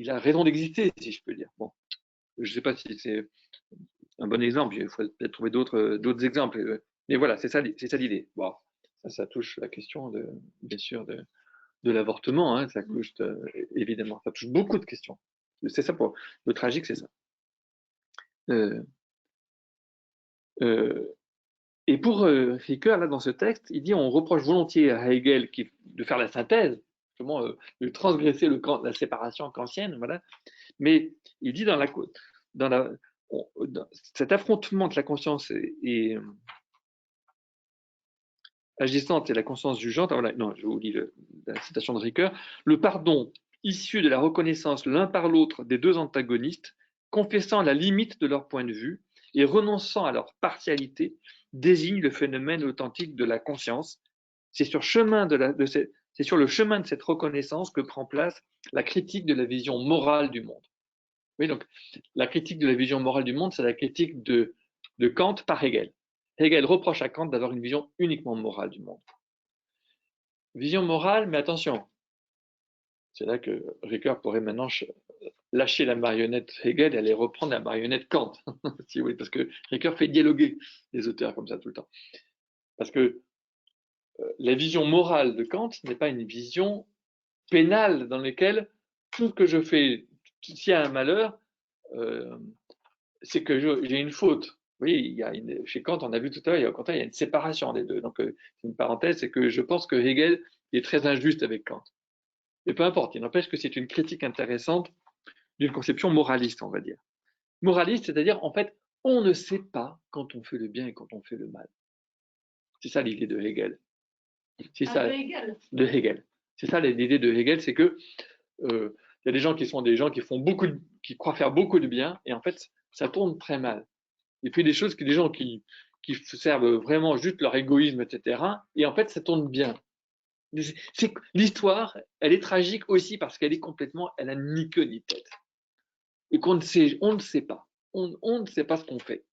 a raison d'exister, si je peux dire. Bon, je ne sais pas si c'est un bon exemple, il faut peut-être trouver d'autres exemples. Mais voilà, c'est ça l'idée. Bon, ça touche la question, bien sûr, de l'avortement. Hein, ça touche, évidemment, ça touche beaucoup de questions. C'est ça pour le tragique, c'est ça. Et pour Ricoeur, là, dans ce texte, il dit on reproche volontiers à Hegel de faire la synthèse, justement, de transgresser la séparation kantienne, voilà. Mais il dit dans cet affrontement entre la conscience et agissante et la conscience jugeante, voilà, non, je vous lis la citation de Ricoeur, le pardon issu de la reconnaissance l'un par l'autre des deux antagonistes, confessant la limite de leur point de vue et renonçant à leur partialité, désigne le phénomène authentique de la conscience. C'est sur le chemin de cette reconnaissance que prend place la critique de la vision morale du monde. Oui, donc la critique de la vision morale du monde, c'est la critique de Kant par Hegel. Hegel reproche à Kant d'avoir une vision uniquement morale du monde. Vision morale, mais attention, c'est là que Ricoeur pourrait maintenant lâcher la marionnette Hegel et aller reprendre la marionnette Kant, si vous voulez, parce que Ricoeur fait dialoguer les auteurs comme ça tout le temps. Parce que la vision morale de Kant n'est pas une vision pénale dans laquelle tout ce que je fais, s'il y a un malheur, c'est que j'ai une faute. Vous voyez, chez Kant, on a vu tout à l'heure, il y a une séparation des deux. Donc, c'est une parenthèse, c'est que je pense que Hegel est très injuste avec Kant. Et peu importe, il n'empêche que c'est une critique intéressante d'une conception moraliste, on va dire. Moraliste, c'est-à-dire, en fait, on ne sait pas quand on fait le bien et quand on fait le mal. C'est ça l'idée de Hegel. C'est ça, de Hegel. C'est ça l'idée de Hegel, c'est que il y a des gens qui sont des gens qui croient faire beaucoup de bien, et en fait, ça tourne très mal. Et puis des gens qui servent vraiment juste leur égoïsme, etc. Et en fait, ça tourne bien. L'histoire, elle est tragique aussi parce qu'elle est complètement, elle a ni queue ni tête. Et on ne sait pas. On ne sait pas ce qu'on fait.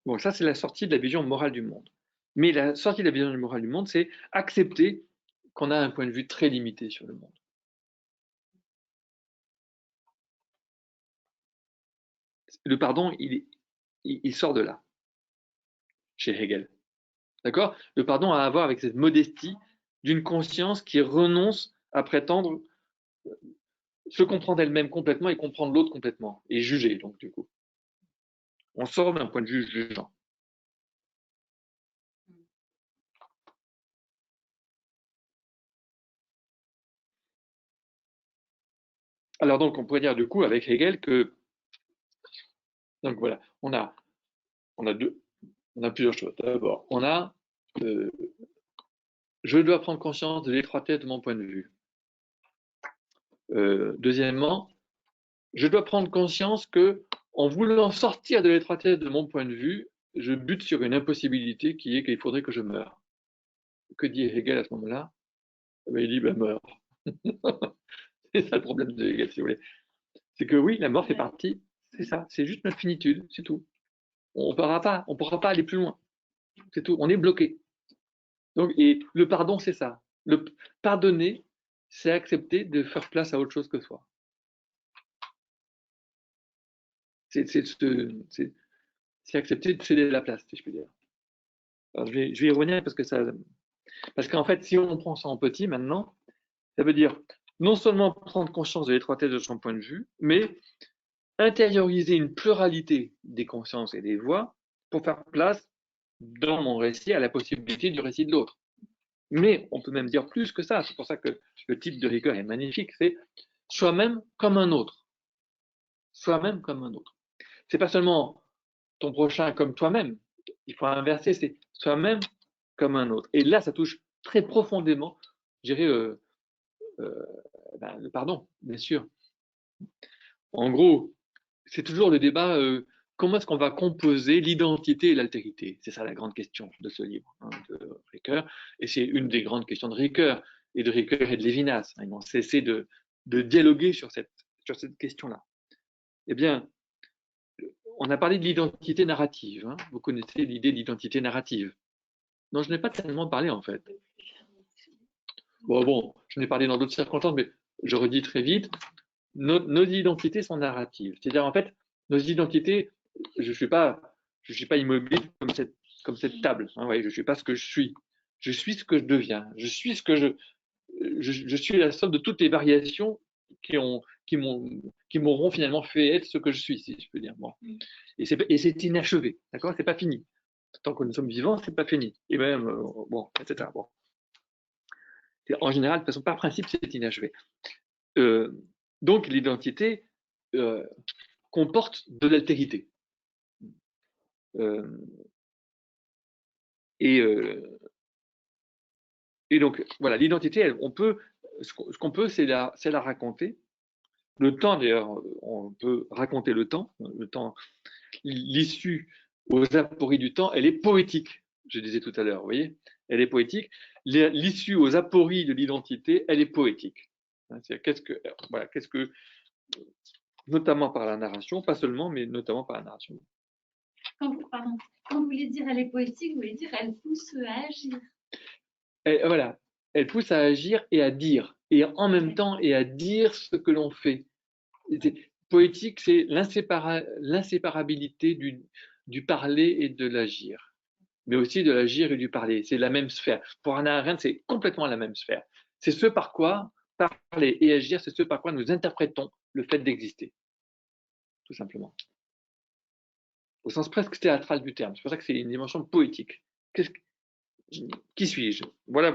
Bon, ça, c'est la sortie de la vision morale du monde. Mais la sortie de la vision morale du monde, c'est accepter qu'on a un point de vue très limité sur le monde. Le pardon, il sort de là, chez Hegel. D'accord? Le pardon a à voir avec cette modestie d'une conscience qui renonce à prétendre se comprendre elle-même complètement et comprendre l'autre complètement, et juger, donc, du coup. On sort d'un point de vue jugeant. Alors, donc, on pourrait dire, du coup, avec Hegel que, donc voilà, on a plusieurs choses. D'abord, je dois prendre conscience de l'étroitesse de mon point de vue. Deuxièmement, je dois prendre conscience que, en voulant sortir de l'étroitesse de mon point de vue, je bute sur une impossibilité qui est qu'il faudrait que je meure. Que dit Hegel à ce moment-là? Il dit, meurs. C'est ça le problème de Hegel, si vous voulez. C'est que oui, la mort fait partie, c'est ça, c'est juste notre finitude, c'est tout. On ne pourra pas aller plus loin. C'est tout, on est bloqué. Donc, et le pardon, c'est ça. Le pardonner, c'est accepter de faire place à autre chose que soi. C'est accepter de céder la place, si je puis dire. Alors, je vais y revenir parce qu'en fait, si on prend ça en petit maintenant, ça veut dire non seulement prendre conscience de l'étroitesse de son point de vue, mais intérioriser une pluralité des consciences et des voix pour faire place dans mon récit à la possibilité du récit de l'autre. Mais on peut même dire plus que ça. C'est pour ça que le titre de Ricoeur est magnifique. C'est soi-même comme un autre. Soi-même comme un autre. C'est pas seulement ton prochain comme toi-même. Il faut inverser. C'est soi-même comme un autre. Et là, ça touche très profondément, je dirais, le pardon, bien sûr. En gros, c'est toujours le débat comment est-ce qu'on va composer l'identité et l'altérité? C'est ça la grande question de ce livre de Ricoeur. Et c'est une des grandes questions de Ricoeur et de Lévinas. Ils n'ont cessé de dialoguer sur cette question-là. Eh bien, on a parlé de l'identité narrative. Vous connaissez l'idée d'identité narrative. Non, je n'ai pas tellement parlé en fait. Bon, je n'ai parlé dans d'autres circonstances, mais je redis très vite. Nos identités sont narratives. C'est-à-dire, en fait, nos identités, je suis pas immobile comme cette table. Je suis pas ce que je suis. Je suis ce que je deviens. Je suis ce que je suis la somme de toutes les variations qui m'auront finalement fait être ce que je suis, si je peux dire. Bon. Et c'est inachevé. D'accord? C'est pas fini. Tant que nous sommes vivants, c'est pas fini. Et même, etc. Bon. En général, de façon, par principe, c'est inachevé. Donc, l'identité comporte de l'altérité. Et donc, voilà, l'identité, ce qu'on peut, c'est la raconter. Le temps, d'ailleurs, on peut raconter le temps, l'issue aux apories du temps, elle est poétique, je disais tout à l'heure, vous voyez, elle est poétique. L'issue aux apories de l'identité, elle est poétique. C'est-à-dire, notamment par la narration, pas seulement, mais notamment par la narration. Quand vous voulez dire elle est poétique, vous voulez dire elle pousse à agir. Voilà, elle pousse à agir et à dire, et en même temps, et à dire ce que l'on fait. Poétique, c'est l'inséparabilité du parler et de l'agir, mais aussi de l'agir et du parler. C'est la même sphère. Pour Hannah Arendt, c'est complètement la même sphère. C'est ce par quoi parler et agir, c'est ce par quoi nous interprétons le fait d'exister, tout simplement. Au sens presque théâtral du terme. C'est pour ça que c'est une dimension poétique. Qui suis-je? Voilà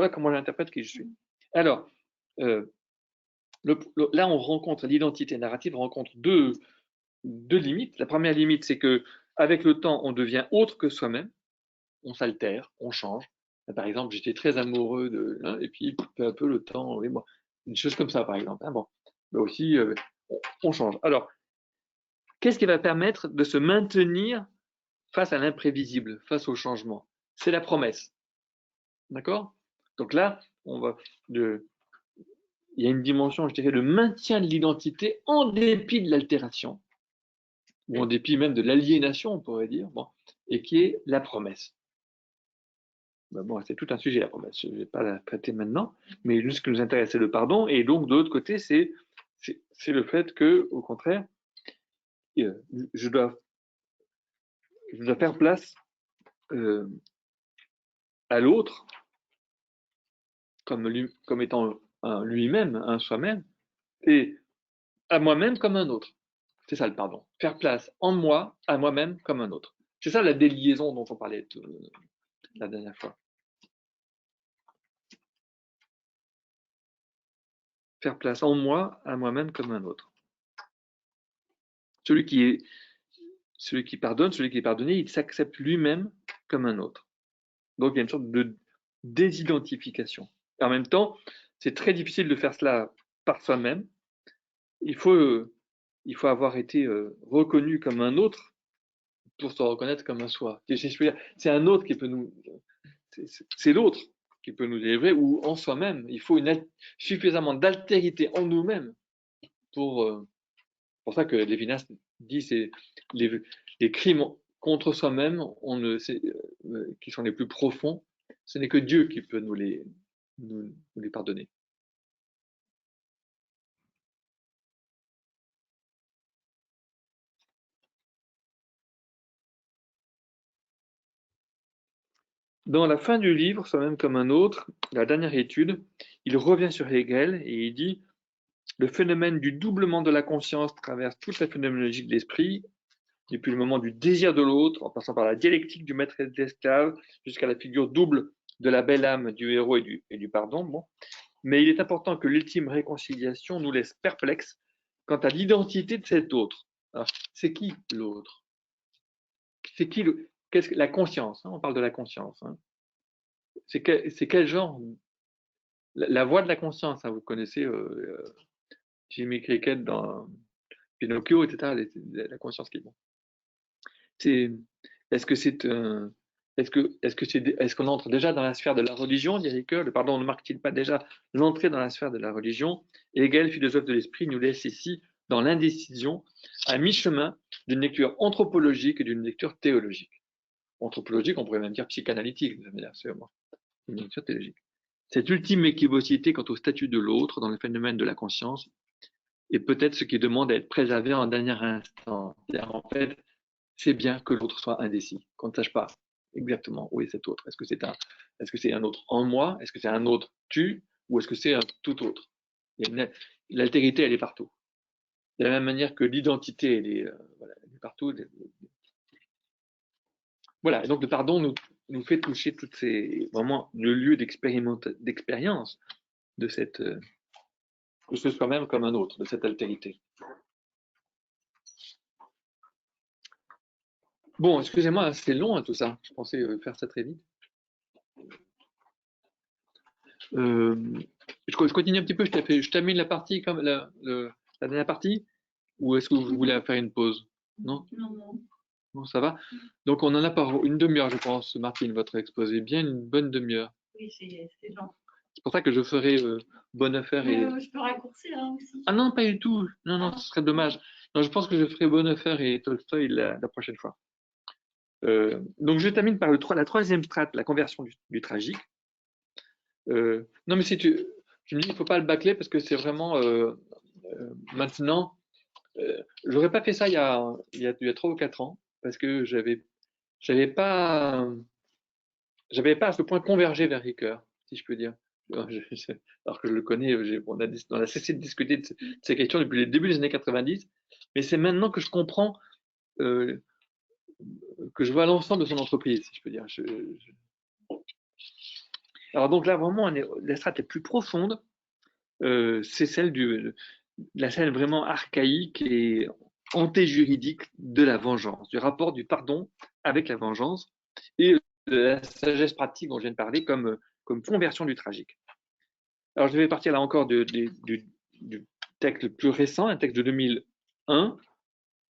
comment j'interprète qui je suis. Alors, là, on rencontre l'identité narrative, rencontre deux limites. La première limite, c'est que avec le temps, on devient autre que soi-même, on s'altère, on change. Par exemple, j'étais très amoureux et puis peu à peu le temps, oui, bon, une chose comme ça, par exemple. Bon, mais aussi, on change. Alors, qu'est-ce qui va permettre de se maintenir face à l'imprévisible, face au changement? C'est la promesse. D'accord? Donc là, il y a une dimension, je dirais, le maintien de l'identité en dépit de l'altération, ou en dépit même de l'aliénation, on pourrait dire, bon, et qui est la promesse. Bon, c'est tout un sujet, la promesse. Je ne vais pas la traiter maintenant, mais juste ce qui nous intéresse, c'est le pardon. Et donc, de l'autre côté, c'est le fait que, au contraire, je dois faire place à l'autre comme étant un lui-même, un soi-même, et à moi-même comme un autre. C'est ça le pardon. Faire place en moi, à moi-même comme un autre. C'est ça la déliaison dont on parlait la dernière fois. Faire place en moi, à moi-même comme un autre. Celui qui pardonne, celui qui est pardonné, il s'accepte lui-même comme un autre. Donc il y a une sorte de désidentification. Et en même temps, c'est très difficile de faire cela par soi-même. Il faut avoir été reconnu comme un autre pour se reconnaître comme un soi. C'est un autre qui peut nous... C'est l'autre qui peut nous délivrer, ou en soi-même. Il faut suffisamment d'altérité en nous-mêmes pour ça que Lévinas dit c'est les crimes contre soi-même, qui sont les plus profonds, ce n'est que Dieu qui peut nous les pardonner. Dans la fin du livre, Soi-même comme un autre, la dernière étude, il revient sur Hegel et il dit le phénomène du doublement de la conscience traverse toute la phénoménologie de l'esprit, depuis le moment du désir de l'autre, en passant par la dialectique du maître et de l'esclave, jusqu'à la figure double de la belle âme du héros et du pardon. Bon. Mais il est important que l'ultime réconciliation nous laisse perplexes quant à l'identité de cet autre. Alors, c'est qui l'autre? C'est qui la conscience, hein, on parle de la conscience. Hein. C'est quel genre? La voix de la conscience, hein, vous connaissez Jimmy Cricket dans Pinocchio, etc. La conscience qui est bon. Est-ce qu'on entre déjà dans la sphère de la religion, dit Ricoeur? Le pardon ne marque-t-il pas déjà l'entrée dans la sphère de la religion? Hegel, philosophe de l'esprit, nous laisse ici dans l'indécision, à mi-chemin d'une lecture anthropologique et d'une lecture théologique. Anthropologique, on pourrait même dire psychanalytique, c'est une lecture théologique. Cette ultime équivocité quant au statut de l'autre dans le phénomène de la conscience est peut-être ce qui demande à être préservé en dernier instant. En fait, c'est bien que l'autre soit indécis, qu'on ne sache pas exactement où est cet autre. Est-ce que c'est un autre en moi? Est-ce que c'est un autre tu? Ou est-ce que c'est un tout autre? L'altérité, elle est partout. De la même manière que l'identité, elle est partout. Voilà, et donc le pardon nous fait toucher vraiment le lieu d'expérience de ce soi-même comme un autre, de cette altérité. Bon, excusez-moi, c'est long tout ça. Je pensais faire ça très vite. Je continue un petit peu, je termine la partie comme la dernière partie, ou est-ce que vous voulez faire une pause? Non? Non, ça va? Donc on en a pour une demi-heure, je pense, Martine, votre exposé. Bien une bonne demi-heure. Oui, c'est long. pour ça que je ferai bonne affaire et... Je peux raccourcir hein, aussi. Ah non, pas du tout. Non, non, ce serait dommage. Non, je pense que je ferai bonne affaire et Tolstoï la prochaine fois. Donc, je termine par la troisième strate, la conversion du tragique. Non, mais si tu... Je me dis, il ne faut pas le bâcler parce que c'est vraiment... maintenant, j'aurais pas fait ça il y a 3 ou 4 ans parce que j'avais pas à ce point convergé vers Ricoeur, si je peux dire. Alors que je le connais, on a cessé de discuter de ces questions depuis le début des années 90, mais c'est maintenant que je comprends, que je vois l'ensemble de son entreprise, si je peux dire. Alors donc là, vraiment, la strate est plus profonde, c'est celle de la scène vraiment archaïque et antéjuridique de la vengeance, du rapport du pardon avec la vengeance et de la sagesse pratique dont je viens de parler comme conversion du tragique. Alors je vais partir là encore du texte le plus récent, un texte de 2001,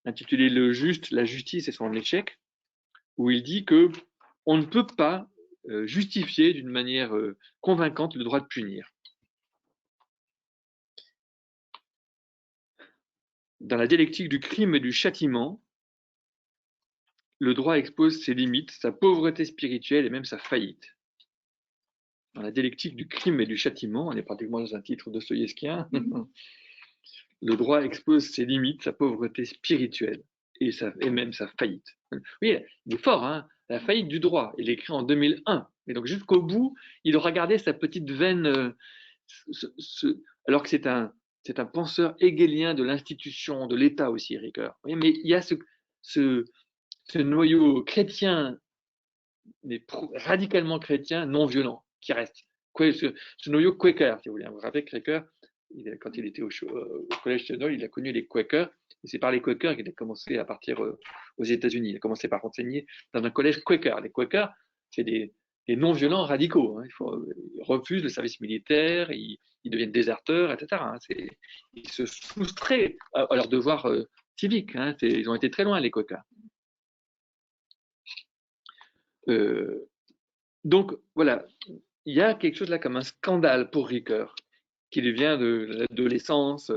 intitulé Le juste, la justice et son échec, où il dit que on ne peut pas justifier d'une manière convaincante le droit de punir. Dans la dialectique du crime et du châtiment, le droit expose ses limites, sa pauvreté spirituelle et même sa faillite. Dans la dialectique du crime et du châtiment, on est pratiquement dans un titre dostoïevskien, le droit expose ses limites, sa pauvreté spirituelle et même sa faillite. Oui, il est fort, hein, la faillite du droit. Il est écrit en 2001. Et donc jusqu'au bout, il aura gardé sa petite veine, alors que c'est un penseur hegelien de l'institution, de l'État aussi, Ricoeur. Oui, mais il y a ce noyau chrétien, mais radicalement chrétien, non violent, qui reste. Ce noyau Quaker, si vous voulez. Vous vous rappelez que Ricoeur, quand il était au collège Chenol, il a connu les Quakers, et c'est par les Quakers qu'il a commencé à partir aux États-Unis. Il a commencé par enseigner dans un collège Quaker. Les Quakers, c'est des non-violents radicaux. Hein. Ils refusent le service militaire, ils deviennent déserteurs, etc. Hein. Ils se soustraient à leur devoir civique. Hein. Ils ont été très loin, les Quakers. Donc, voilà, il y a quelque chose là comme un scandale pour Ricoeur, qui lui vient de l'adolescence,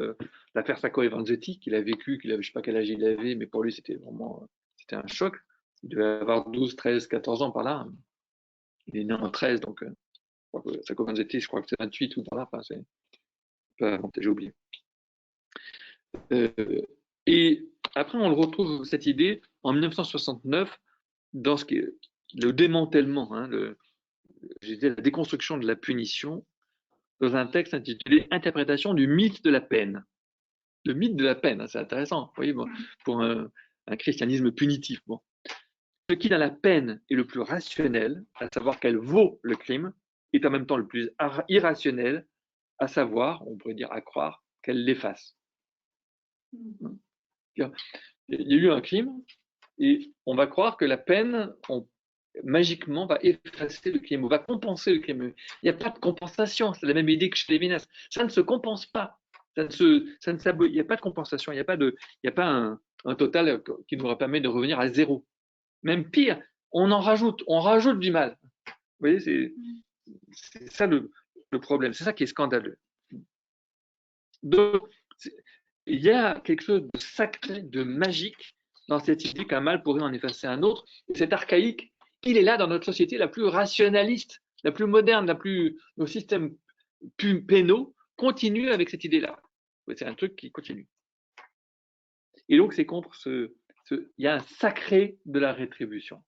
l'affaire Sacco et Vanzetti, qu'il a vécu, je ne sais pas quel âge il avait, mais pour lui, c'était un choc. Il devait avoir 12, 13, 14 ans par là. Il est né en 13, donc Sacco et Vanzetti, je crois que c'est 28 ou par là, enfin, c'est pas, j'ai oublié. Et après, on le retrouve, cette idée, en 1969, dans ce qui est le démantèlement, hein, la déconstruction de la punition, dans un texte intitulé Interprétation du mythe de la peine. Le mythe de la peine, hein, c'est intéressant, vous voyez, bon, pour un christianisme punitif. Bon. Ce qui, dans la peine, est le plus rationnel, à savoir qu'elle vaut le crime, est en même temps le plus irrationnel, à savoir, on pourrait dire à croire, qu'elle l'efface. Il y a eu un crime, et on va croire que la peine, magiquement, va effacer le crime, ou va compenser le crime. Il n'y a pas de compensation, c'est la même idée que chez les menaces. Ça ne se compense pas. Il n'y a pas de compensation, il n'y a pas un total qui nous permet de revenir à zéro. Même pire, on rajoute du mal. Vous voyez, c'est ça le problème, c'est ça qui est scandaleux. Donc, il y a quelque chose de sacré, de magique dans cette idée qu'un mal pourrait en effacer un autre. Et cet archaïque, il est là dans notre société la plus rationaliste, la plus moderne, nos systèmes plus pénaux continuent avec cette idée-là. C'est un truc qui continue. Et donc, c'est contre il y a un sacré de la rétribution.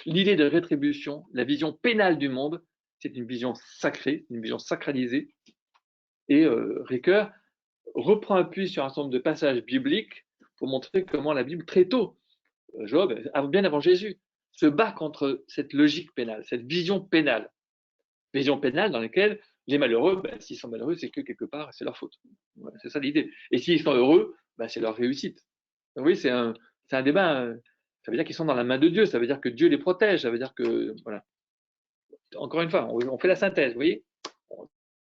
L'idée de rétribution, la vision pénale du monde, c'est une vision sacrée, une vision sacralisée. Et Ricoeur reprend appui sur un certain nombre de passages bibliques pour montrer comment la Bible, très tôt, Job, bien avant Jésus, se bat contre cette logique pénale, cette vision pénale dans laquelle les malheureux, s'ils sont malheureux, c'est que quelque part, c'est leur faute. Voilà, c'est ça l'idée. Et s'ils sont heureux, c'est leur réussite. Donc, oui, c'est un débat. Ça veut dire qu'ils sont dans la main de Dieu. Ça veut dire que Dieu les protège. Ça veut dire que, voilà. Encore une fois, on fait la synthèse. Vous voyez,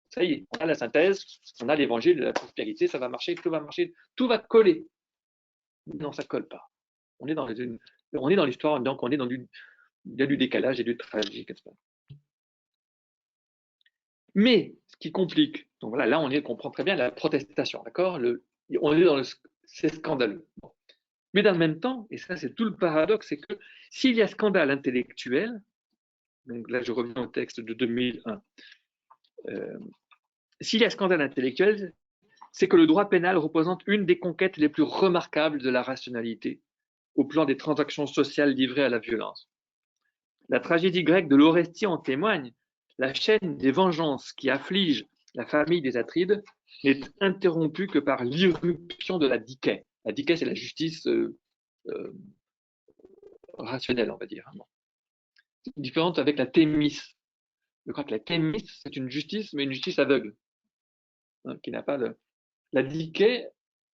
ça y est, on a la synthèse, on a l'évangile de la prospérité. Ça va marcher, tout va coller. Non, ça colle pas. On est dans l'histoire, donc il y a du décalage et du tragique. Mais ce qui complique, donc voilà, là on comprend très bien la protestation, d'accord? On est dans c'est scandaleux. Bon. Mais dans le même temps, et ça c'est tout le paradoxe, c'est que s'il y a scandale intellectuel, donc là je reviens au texte de 2001, s'il y a scandale intellectuel, c'est que le droit pénal représente une des conquêtes les plus remarquables de la rationalité au plan des transactions sociales livrées à la violence. La tragédie grecque de l'Orestie en témoigne. La chaîne des vengeances qui afflige la famille des Atrides n'est interrompue que par l'irruption de la dikè. La dikè, c'est la justice rationnelle, on va dire. Différente avec la thémis. Je crois que la thémis, c'est une justice, mais une justice aveugle, hein, qui n'a pas de... La dikè,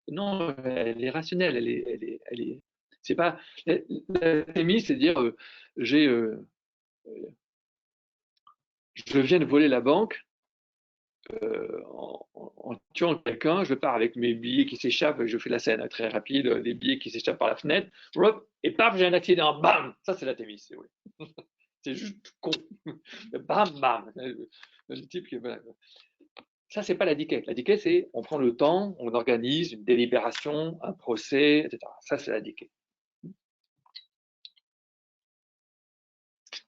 non, elle est rationnelle, elle est... C'est pas... La thémis, c'est dire, je viens de voler la banque, en tuant quelqu'un, je pars avec mes billets qui s'échappent, je fais la scène très rapide, les billets qui s'échappent par la fenêtre, et paf, j'ai un accident, bam, ça c'est la Thémis, si vous voulez. C'est juste con. Bam, bam. Le type qui, voilà. Ça, c'est pas la dikè. La dikè, c'est on prend le temps, on organise une délibération, un procès, etc. Ça, c'est la dikè.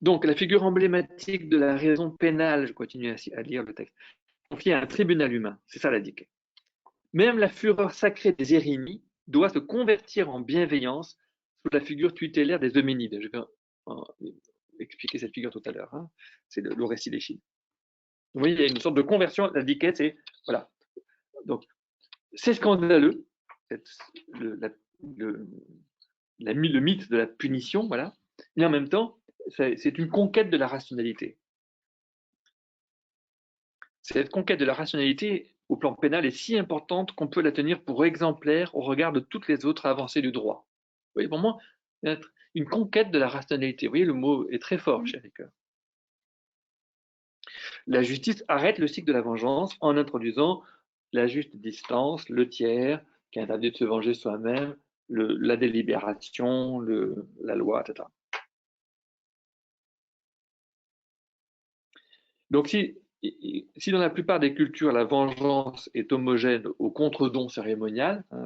Donc, la figure emblématique de la raison pénale, je continue à lire le texte, confiée à un tribunal humain. C'est ça la dikè. Même la fureur sacrée des Érémies doit se convertir en bienveillance sous la figure tutélaire des Euménides. Je vais expliquer cette figure tout à l'heure. Hein. C'est l'Orestie d'Échine. Vous voyez, il y a une sorte de conversion. La dikè, c'est voilà. Donc, c'est scandaleux, le mythe de la punition, voilà. Mais en même temps, c'est une conquête de la rationalité. Cette conquête de la rationalité au plan pénal est si importante qu'on peut la tenir pour exemplaire au regard de toutes les autres avancées du droit. Vous voyez, pour moi, une conquête de la rationalité. Vous voyez, le mot est très fort chez Ricoeur. La justice arrête le cycle de la vengeance en introduisant la juste distance, le tiers, qui est interdit de se venger soi-même, la délibération, la loi, etc. Donc, si dans la plupart des cultures, la vengeance est homogène au contre-don cérémonial, hein,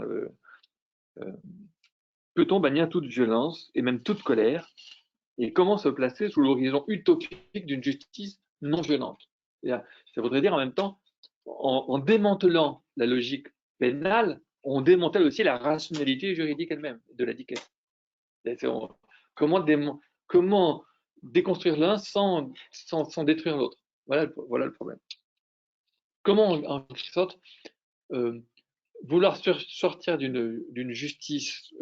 peut-on bannir toute violence et même toute colère? Et comment se placer sous l'horizon utopique d'une justice non violente? Ça voudrait dire en même temps, en démantelant la logique pénale, on démantèle aussi la rationalité juridique elle-même de la dikè. Comment déconstruire l'un sans détruire l'autre? Voilà le problème. Comment, en quelque sorte, vouloir sortir d'une justice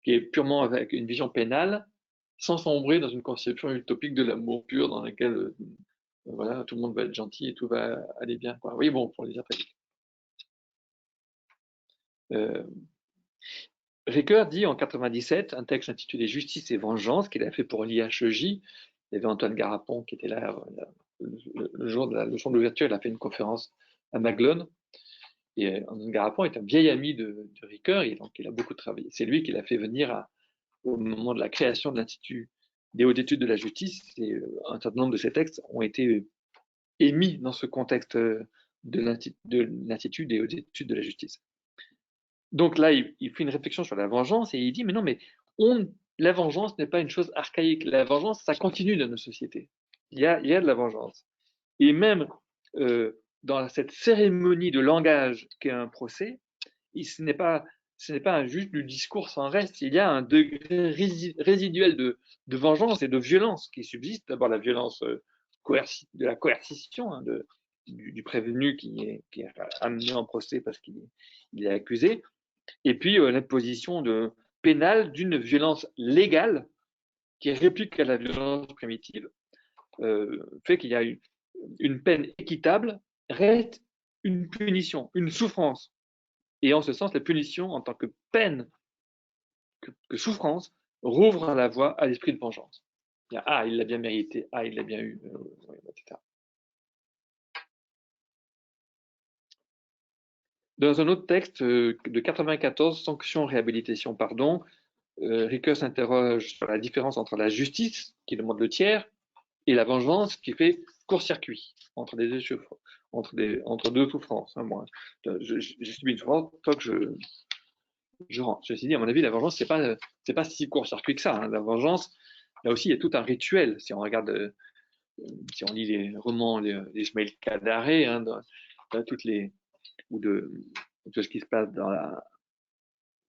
qui est purement avec une vision pénale, sans sombrer dans une conception utopique de l'amour pur dans laquelle voilà, tout le monde va être gentil et tout va aller bien. Quoi. Oui, bon, pour les dire très vite. Ricoeur dit en 97, un texte intitulé Justice et vengeance qu'il a fait pour l'IHEJ. Il y avait Antoine Garapon qui était là le jour de la leçon d'ouverture, il a fait une conférence à Maglone. Et Antoine Garapon est un vieil ami de Ricoeur, et donc il a beaucoup travaillé. C'est lui qui l'a fait venir au moment de la création de l'Institut des hautes études de la justice. Et un certain nombre de ces textes ont été émis dans ce contexte de l'Institut des hautes études de la justice. Donc là, il fait une réflexion sur la vengeance et il dit, mais non, mais la vengeance n'est pas une chose archaïque. La vengeance, ça continue dans nos sociétés. Il y a de la vengeance. Et même dans cette cérémonie de langage qu'est un procès, ce n'est pas juste du discours sans reste. Il y a un degré résiduel de vengeance et de violence qui subsiste. D'abord, la violence de la coercition, hein, du prévenu qui est amené en procès parce qu'il est accusé. Et puis l'imposition pénale d'une violence légale qui réplique à la violence primitive, fait qu'il y a une peine équitable reste une punition, une souffrance. Et en ce sens, la punition en tant que peine, que souffrance, rouvre la voie à l'esprit de vengeance. Ah, il l'a bien mérité, ah, il l'a bien eu, etc. Dans un autre texte de 94, Sanction, réhabilitation, pardon, Ricoeur s'interroge sur la différence entre la justice, qui demande le tiers, et la vengeance, qui fait court-circuit entre deux souffrances. Hein, moi, j'ai subi une souffrance, toi que je rentre. Je me suis dit, à mon avis, la vengeance, c'est pas si court-circuit que ça. Hein. La vengeance, là aussi, il y a tout un rituel. Si on regarde, si on lit les romans d'Ismaël Kadare, hein, dans toutes les ou de tout ce qui se passe dans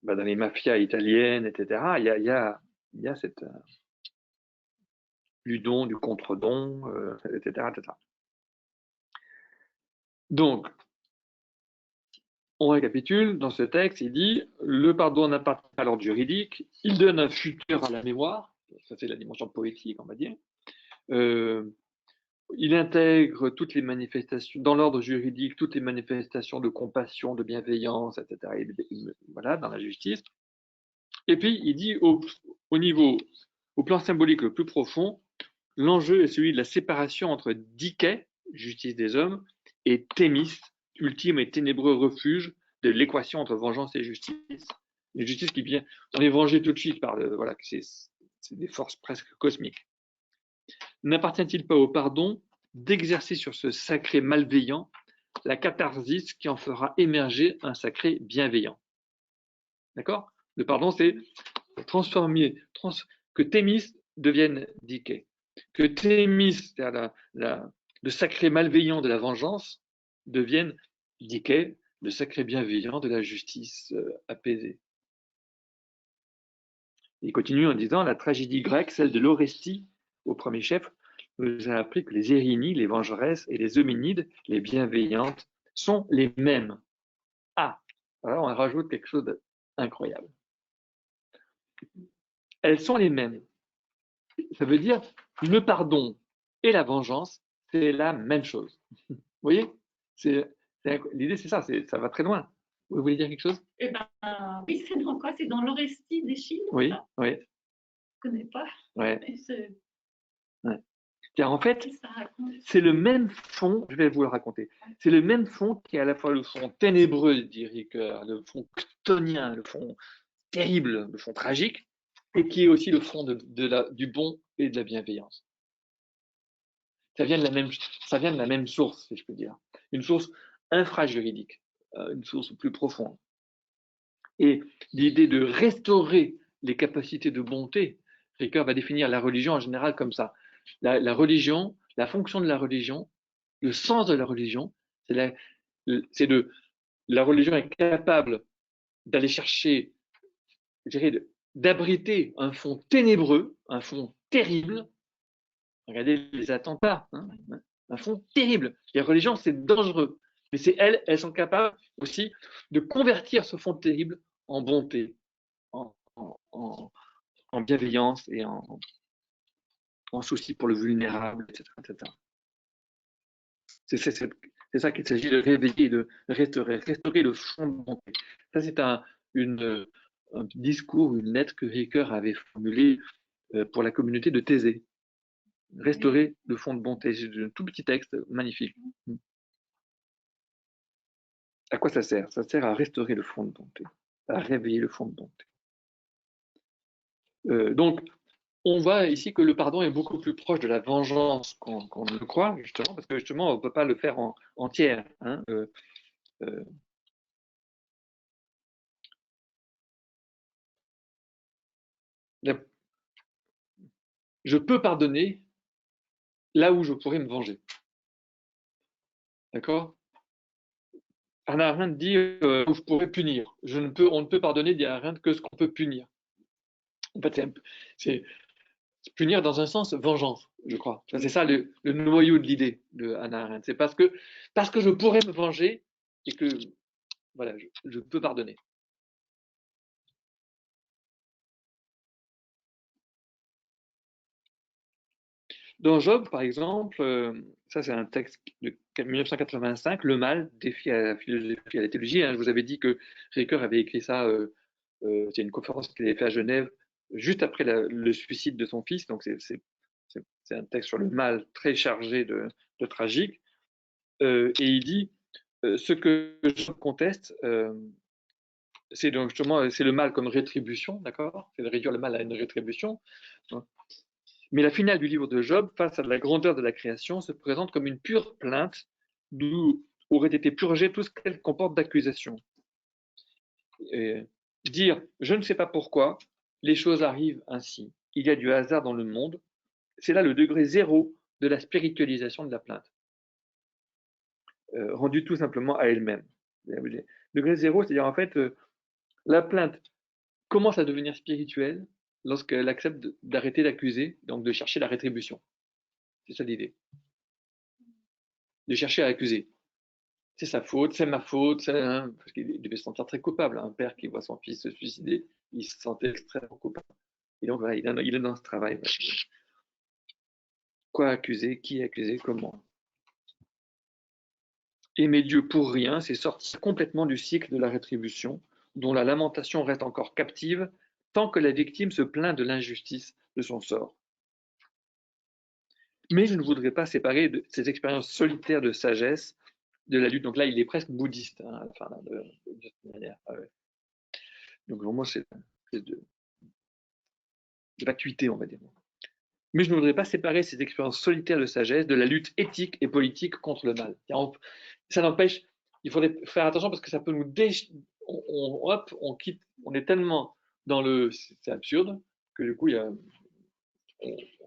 les mafias italiennes, etc. Il y a cette du don, du contre-don, etc., etc. Donc, on récapitule, dans ce texte, il dit « Le pardon n'appartient pas à l'ordre juridique, il donne un futur à la mémoire », ça c'est la dimension poétique, on va dire, il intègre toutes les manifestations, dans l'ordre juridique, toutes les manifestations de compassion, de bienveillance, etc., voilà, dans la justice. Et puis, il dit au plan symbolique le plus profond, l'enjeu est celui de la séparation entre dikē, justice des hommes, et thémis, ultime et ténébreux refuge de l'équation entre vengeance et justice. Une justice qui vient, on est vengé tout de suite par voilà, c'est des forces presque cosmiques. N'appartient-il pas au pardon d'exercer sur ce sacré malveillant la catharsis qui en fera émerger un sacré bienveillant? D'accord? Le pardon, c'est transformer, que thémis devienne dikē. Que thémis, c'est-à-dire le sacré malveillant de la vengeance, devienne dikē, le sacré bienveillant de la justice apaisée. Il continue en disant, la tragédie grecque, celle de l'Orestie, au premier chef, nous a appris que les Érinies, les vengeresses et les Eumenides, les bienveillantes, sont les mêmes. Ah, alors on rajoute quelque chose d'incroyable. Elles sont les mêmes. Ça veut dire le pardon et la vengeance, c'est la même chose. Vous voyez? L'idée, c'est ça, ça va très loin. Vous voulez dire quelque chose? Eh ben, oui, c'est dans quoi? C'est dans l'Orestie d'Échille? Oui, ça? oui. Je ne connais pas. Ouais. Ouais. En fait, c'est le même fond, je vais vous le raconter, c'est le même fond qui est à la fois le fond ténébreux, dit Ricoeur, le fond chthonien, le fond terrible, le fond tragique, et qui est aussi le fond du bon et de la bienveillance. Ça vient de la même source, si je peux dire, une source infrajuridique, une source plus profonde. Et l'idée de restaurer les capacités de bonté, Ricoeur va définir la religion en général comme ça. La religion, la fonction de la religion, le sens de la religion, la religion est capable d'aller chercher, je dirais, d'abriter un fond ténébreux, un fond terrible. Regardez les attentats, hein, un fond terrible. Les religions, c'est dangereux. Mais c'est elles sont capables aussi de convertir ce fond terrible en bonté, en bienveillance et en souci pour le vulnérable, etc. etc. C'est ça qu'il s'agit de réveiller, de restaurer le fond de bonté. Ça, c'est un discours, une lettre que Ricoeur avait formulée pour la communauté de Thésée. Restaurer le fond de bonté. C'est un tout petit texte magnifique. À quoi ça sert? Ça sert à restaurer le fond de bonté, à réveiller le fond de bonté. Donc, on voit ici que le pardon est beaucoup plus proche de la vengeance qu'on ne le croit, justement, parce que justement, on ne peut pas le faire en tiers. Hein. Je peux pardonner là où je pourrais me venger. D'accord? Hannah Arendt dit où je pourrais punir. On ne peut pardonner, dit Hannah Arendt, que ce qu'on peut punir. En fait, c'est punir dans un sens vengeance, je crois. C'est ça le noyau de l'idée de Hannah Arendt. C'est parce que je pourrais me venger et que voilà, je peux pardonner. Dans Job, par exemple, ça c'est un texte de 1985, Le mal, défi à la philosophie, à la théologie. Hein. Je vous avais dit que Ricoeur avait écrit ça, c'est une conférence qu'il avait fait à Genève, juste après le suicide de son fils. Donc c'est un texte sur le mal très chargé de tragique. Et il dit, ce que je conteste, c'est donc justement, c'est le mal comme rétribution, d'accord? C'est de réduire le mal à une rétribution. Mais la finale du livre de Job, face à la grandeur de la création, se présente comme une pure plainte d'où aurait été purgé tout ce qu'elle comporte d'accusation. Dire « je ne sais pas pourquoi, les choses arrivent ainsi, il y a du hasard dans le monde », c'est là le degré zéro de la spiritualisation de la plainte, rendue tout simplement à elle-même. Degré zéro, c'est-à-dire en fait, la plainte commence à devenir spirituelle lorsqu'elle accepte d'arrêter d'accuser, donc de chercher la rétribution. C'est ça l'idée. De chercher à accuser. C'est sa faute, c'est ma faute, parce qu'il devait se sentir très coupable. Un père qui voit son fils se suicider, il se sentait extrêmement coupable. Et donc voilà, il est dans ce travail. Quoi accuser, qui accuser, comment. Aimer Dieu pour rien, c'est sortir complètement du cycle de la rétribution, dont la lamentation reste encore captive tant que la victime se plaint de l'injustice de son sort. Mais je ne voudrais pas séparer de ces expériences solitaires de sagesse de la lutte. Donc là, il est presque bouddhiste, hein, enfin, de cette manière. Donc vraiment, c'est une espèce de gratuité, on va dire. Mais je ne voudrais pas séparer ces expériences solitaires de sagesse de la lutte éthique et politique contre le mal. Ça n'empêche, il faudrait faire attention parce que ça peut nous on quitte, on est tellement dans le, c'est absurde, que du coup, on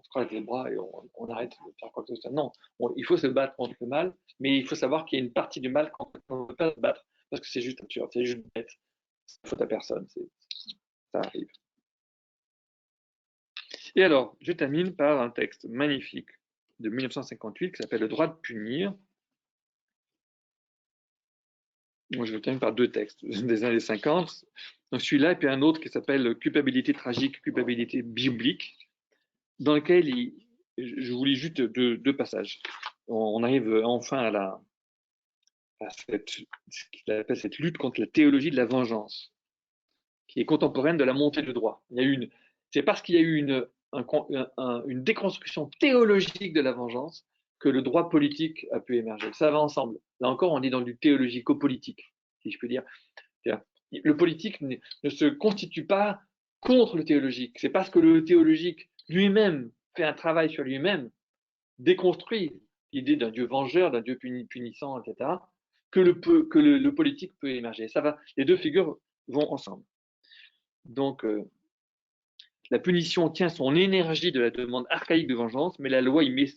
se croise les bras et on arrête de faire quoi que ce soit. Non, il faut se battre contre le mal, mais il faut savoir qu'il y a une partie du mal qu'on ne peut pas se battre parce que c'est juste absurde, c'est juste bête, c'est faute à personne, ça arrive. Et alors, je termine par un texte magnifique de 1958 qui s'appelle « Le droit de punir ». Moi, je termine par deux textes des années 50. Donc celui-là, et puis un autre qui s'appelle « Culpabilité tragique, culpabilité biblique », dans lequel je vous lis juste deux passages. On arrive enfin à ce qu'il appelle cette lutte contre la théologie de la vengeance, qui est contemporaine de la montée du droit. C'est parce qu'il y a eu une déconstruction théologique de la vengeance que le droit politique a pu émerger. Ça va ensemble. Là encore, on est dans du théologico-politique, si je peux dire. Le politique ne se constitue pas contre le théologique. C'est parce que le théologique lui-même fait un travail sur lui-même, déconstruit l'idée d'un Dieu vengeur, d'un Dieu punissant, etc., que le politique peut émerger. Ça va, les deux figures vont ensemble. Donc, la punition tient son énergie de la demande archaïque de vengeance, mais la loi y met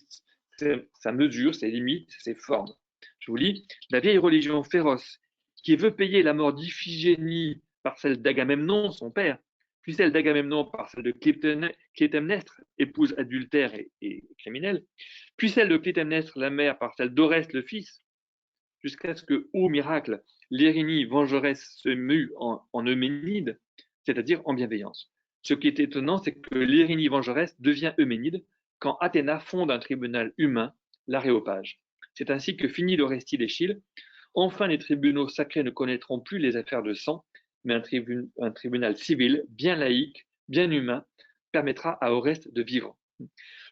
sa mesure, ses limites, ses formes. Je vous lis, la vieille religion féroce qui veut payer la mort d'Iphigénie par celle d'Agamemnon, son père, puis celle d'Agamemnon par celle de Clytemnestre, épouse adultère et criminelle, puis celle de Clytemnestre, la mère, par celle d'Oreste, le fils, jusqu'à ce que, ô miracle, l'Érynie vengeresse se mue en Euménide, c'est-à-dire en bienveillance. Ce qui est étonnant, c'est que l'Érynie vengeresse devient Euménide quand Athéna fonde un tribunal humain, l'Aréopage. C'est ainsi que finit l'Orestie d'Échille. Enfin, les tribunaux sacrés ne connaîtront plus les affaires de sang, mais un tribunal civil, bien laïque, bien humain, permettra à Oreste de vivre.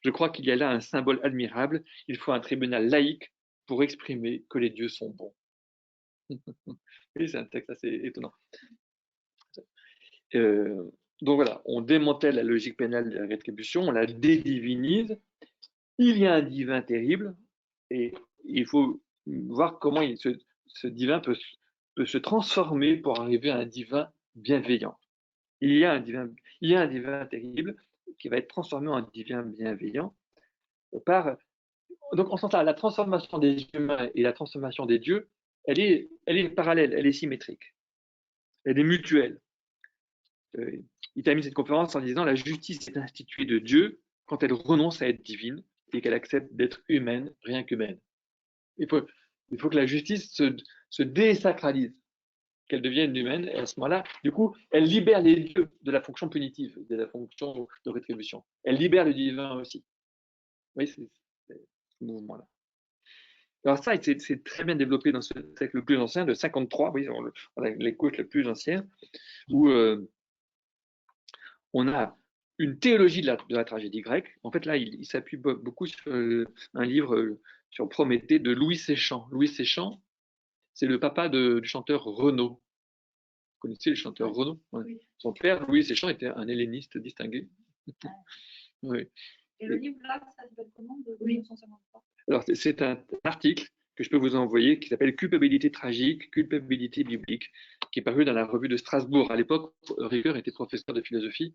Je crois qu'il y a là un symbole admirable. Il faut un tribunal laïque pour exprimer que les dieux sont bons. Oui, c'est un texte assez étonnant. Donc voilà, on démantèle la logique pénale de la rétribution, on la dédivinise. Il y a un divin terrible et il faut voir comment ce divin peut se transformer pour arriver à un divin bienveillant. Il y a un divin terrible qui va être transformé en divin bienveillant donc en ce sens-là, la transformation des humains et la transformation des dieux, elle est parallèle, elle est symétrique, elle est mutuelle. Il termine cette conférence en disant « La justice est instituée de Dieu quand elle renonce à être divine et qu'elle accepte d'être humaine, rien qu'humaine. » Il faut que la justice se désacralise, qu'elle devienne humaine, et à ce moment-là, du coup, elle libère les dieux de la fonction punitive, de la fonction de rétribution. Elle libère le divin aussi. Oui, c'est ce mouvement-là. Alors ça, c'est très bien développé dans ce siècle le plus ancien, de 53, oui, on a les couches les plus anciennes, où on a une théologie de la tragédie grecque. En fait, là, il s'appuie beaucoup sur un livre sur Prométhée de Louis Séchant. Louis Séchant, c'est le papa du chanteur Renaud. Vous connaissez le chanteur Renaud? Oui. Son père, Louis Séchant, était un helléniste distingué. Oui. Et le livre là, ça s'appelle comment de 1953? Alors, c'est un article que je peux vous envoyer qui s'appelle Culpabilité tragique, culpabilité biblique, qui est paru dans la revue de Strasbourg. À l'époque, Ricoeur était professeur de philosophie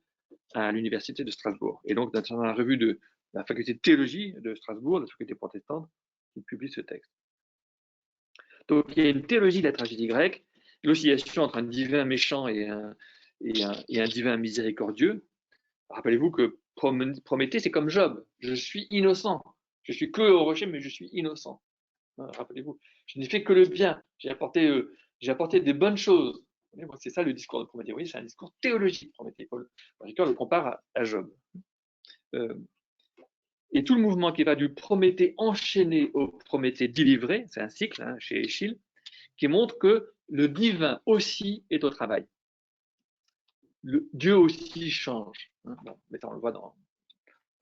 à l'université de Strasbourg. Et donc, dans la revue de la faculté de théologie de Strasbourg, la faculté protestante, il publie ce texte. Donc, il y a une théologie de la tragédie grecque, l'oscillation entre un divin méchant et un divin miséricordieux. Rappelez-vous que Prométhée, c'est comme Job. Je suis innocent. Je suis que au rocher, mais je suis innocent. Rappelez-vous, je n'ai fait que le bien. J'ai apporté des bonnes choses. C'est ça le discours de Prométhée. Vous voyez, c'est un discours théologique, Prométhée. Ricoeur le compare à Job. Et tout le mouvement qui va du Prométhée enchaîné au Prométhée délivré, c'est un cycle chez Échille, qui montre que le divin aussi est au travail. Dieu aussi change. Bon, mais on le voit dans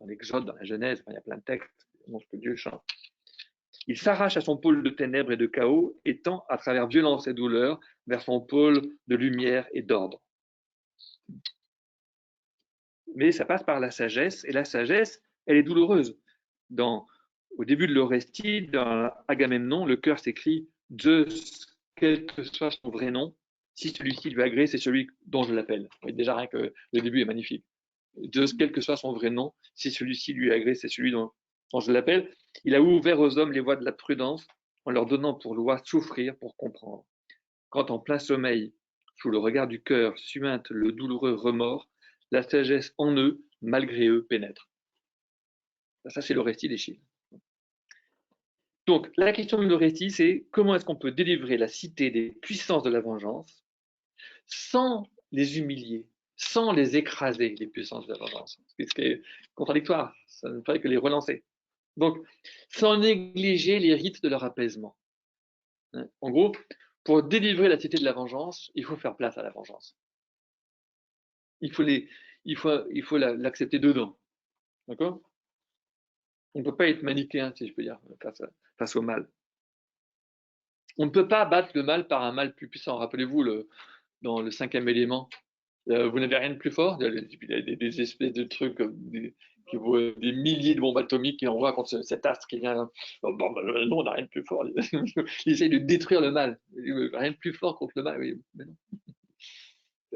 l'Exode, dans la Genèse, il y a plein de textes qui montrent que Dieu change. Il s'arrache à son pôle de ténèbres et de chaos et tend, à travers violence et douleur, vers son pôle de lumière et d'ordre. Mais ça passe par la sagesse, et la sagesse, elle est douloureuse. Au début de l'Orestie, dans Agamemnon, le chœur s'écrie « Zeus, quel que soit son vrai nom, si celui-ci lui agrée, c'est celui dont je l'appelle. » Déjà, rien que le début est magnifique. Zeus, quel que soit son vrai nom, si celui-ci lui agrée, c'est celui dont je l'appelle. Il a ouvert aux hommes les voies de la prudence en leur donnant pour loi souffrir pour comprendre. Quand en plein sommeil, sous le regard du cœur, suinte le douloureux remords, la sagesse en eux, malgré eux, pénètre. Ça, c'est l'Orestie d'Échille. Donc, la question de l'Orestie, c'est comment est-ce qu'on peut délivrer la cité des puissances de la vengeance sans les humilier, sans les écraser, les puissances de la vengeance. Ce qui est contradictoire, ça ne ferait que les relancer. Donc, sans négliger les rites de leur apaisement. En gros, pour délivrer la cité de la vengeance, il faut faire place à la vengeance. Il faut l'accepter dedans. D'accord? On ne peut pas être manichéen, si je peux dire, face au mal. On ne peut pas battre le mal par un mal plus puissant. Rappelez-vous, dans le 5e élément, vous n'avez rien de plus fort. Il y a des espèces de trucs qui vaut des milliers de bombes atomiques qui envoient contre cet astre qui vient. Non, on n'a rien de plus fort. Il essaye de détruire le mal. Rien de plus fort contre le mal. Oui, mais non.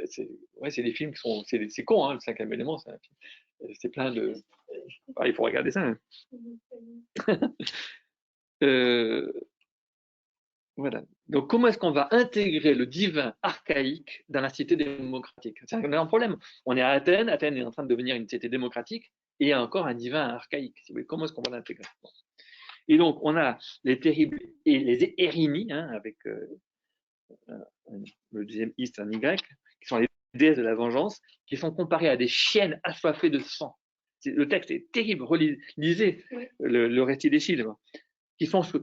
C'est des films qui sont. C'est con, hein, le 5e élément. C'est plein de. Il faut regarder ça. Hein. Voilà. Donc, comment est-ce qu'on va intégrer le divin archaïque dans la cité démocratique? C'est un problème. On est à Athènes. Athènes est en train de devenir une cité démocratique et il y a encore un divin archaïque. Comment est-ce qu'on va l'intégrer? Et donc, on a les terribles et les Érini, avec le deuxième is en Y, qui sont les déesses de la vengeance, qui sont comparées à des chiennes assoiffées de sang. Le texte est terrible. Lisez le récit d'Échille.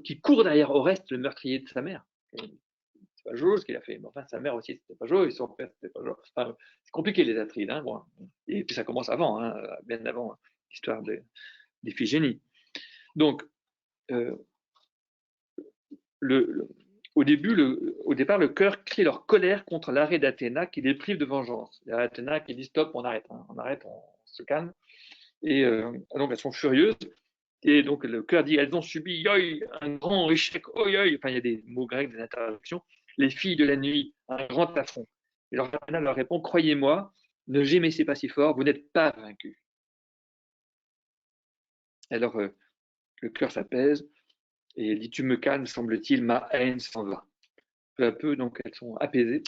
Qui courent derrière Oreste, le meurtrier de sa mère. C'est pas Joe ce qu'il a fait, mais enfin sa mère aussi, c'était pas Joe, et son père, c'était pas Joe. Enfin, c'est compliqué les Atrides, hein, bon. Et puis ça commence avant, bien avant l'histoire d'Iphigénie. Donc, au départ, le cœur crie leur colère contre l'arrêt d'Athéna qui les prive de vengeance. Il y a Athéna qui dit stop, on arrête, on se calme. Et donc elles sont furieuses. Et donc le cœur dit, elles ont subi un grand échec, enfin il y a des mots grecs, des interactions, les filles de la nuit, un grand affront. Et Athéna leur répond, croyez-moi, ne gémissez pas si fort, vous n'êtes pas vaincus. Alors le cœur s'apaise et elle dit, tu me calmes, semble-t-il, ma haine s'en va. Peu à peu, donc elles sont apaisées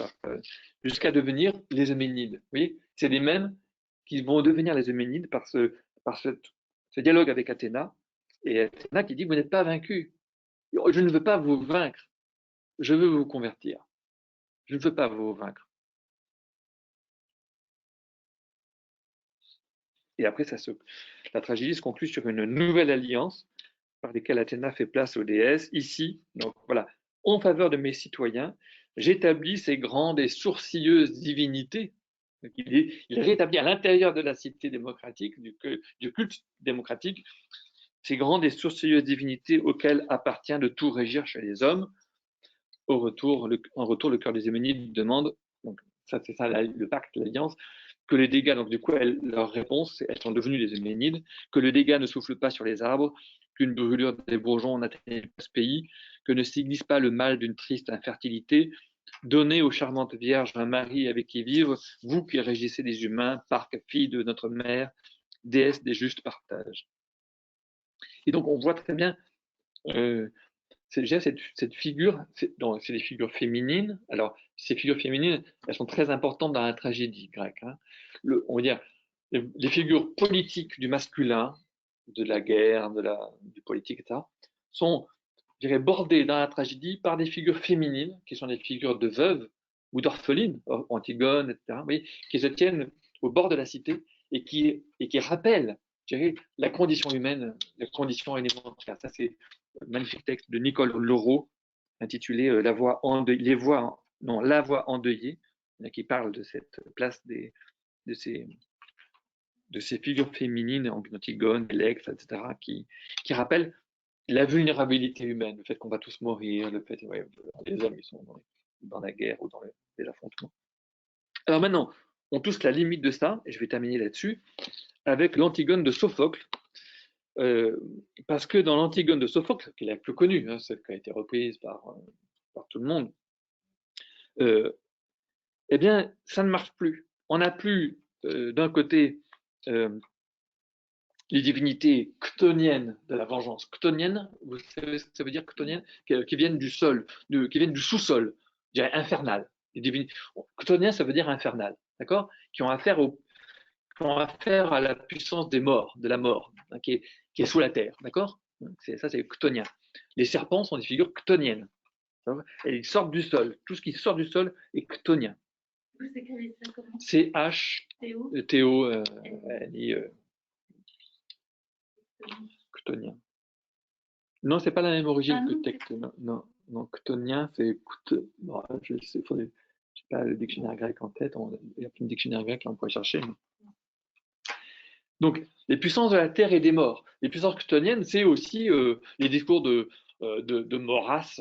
jusqu'à devenir les Euménides. Vous voyez, c'est les mêmes qui vont devenir les Euménides par ce dialogue avec Athéna. Et Athéna qui dit, vous n'êtes pas vaincus. Je ne veux pas vous vaincre. Je veux vous convertir. Je ne veux pas vous vaincre. Et après, la tragédie se conclut sur une nouvelle alliance par laquelle Athéna fait place aux déesses. Ici, donc voilà, en faveur de mes citoyens, j'établis ces grandes et sourcilleuses divinités. Il rétablit à l'intérieur de la cité démocratique, du culte démocratique, ces grandes et sourcilleuses divinités auxquelles appartient de tout régir chez les hommes. En retour, le cœur des Euménides demande, donc ça c'est ça le pacte, l'alliance, que les dégâts, donc du coup, leur réponse, elles sont devenues des Euménides, que le dégât ne souffle pas sur les arbres, qu'une brûlure des bourgeons n'atteigne pas ce pays, que ne s'aiguise pas le mal d'une triste infertilité. Donnez aux charmantes vierges un mari avec qui vivre, vous qui régissez les humains, parc, fille de notre mère, déesse des justes partages. Et donc, on voit très bien cette figure, c'est des figures féminines. Alors, ces figures féminines, elles sont très importantes dans la tragédie grecque. Hein. On va dire, les figures politiques du masculin, de la guerre, du politique, etc., sont, je dirais, bordées dans la tragédie par des figures féminines, qui sont des figures de veuves ou d'orphelines, Antigone, etc., vous voyez, qui se tiennent au bord de la cité et qui rappellent, je dirais, la condition humaine, la condition élémentaire. Ça, c'est un magnifique texte de Nicole Laureau, intitulé La voix endeuillée, qui parle de cette place de ces figures féminines, Antigone, Electre, etc., qui rappellent la vulnérabilité humaine, le fait qu'on va tous mourir, le fait que les hommes ils sont dans la guerre ou dans les affrontements. Alors maintenant, on touche la limite de ça, et je vais terminer là-dessus, avec l'Antigone de Sophocle, parce que dans l'Antigone de Sophocle, qui est la plus connue, hein, celle qui a été reprise par tout le monde, eh bien, ça ne marche plus. On n'a plus, d'un côté, les divinités chtoniennes de la vengeance. Chtonienne, vous savez ce que ça veut dire chtonienne, qui viennent du sol, qui viennent du sous-sol, je dirais infernal. Chtonien, ça veut dire infernal, d'accord, qui ont affaire à la puissance des morts, de la mort, hein, qui est sous la terre, d'accord. Ça, c'est chtonien. Les serpents sont des figures chtoniennes. Et ils sortent du sol. Tout ce qui sort du sol est chtonien. Vous écrivez ça comment? Théo, chtonien. Non, c'est pas la même origine que texte. Non, chtonien, c'est bon, je sais pas le dictionnaire grec en tête. Il y a plein de dictionnaires grecs, là, on pourrait chercher. Mais... Donc, les puissances de la terre et des morts. Les puissances chtoniennes, c'est aussi les discours de Maurras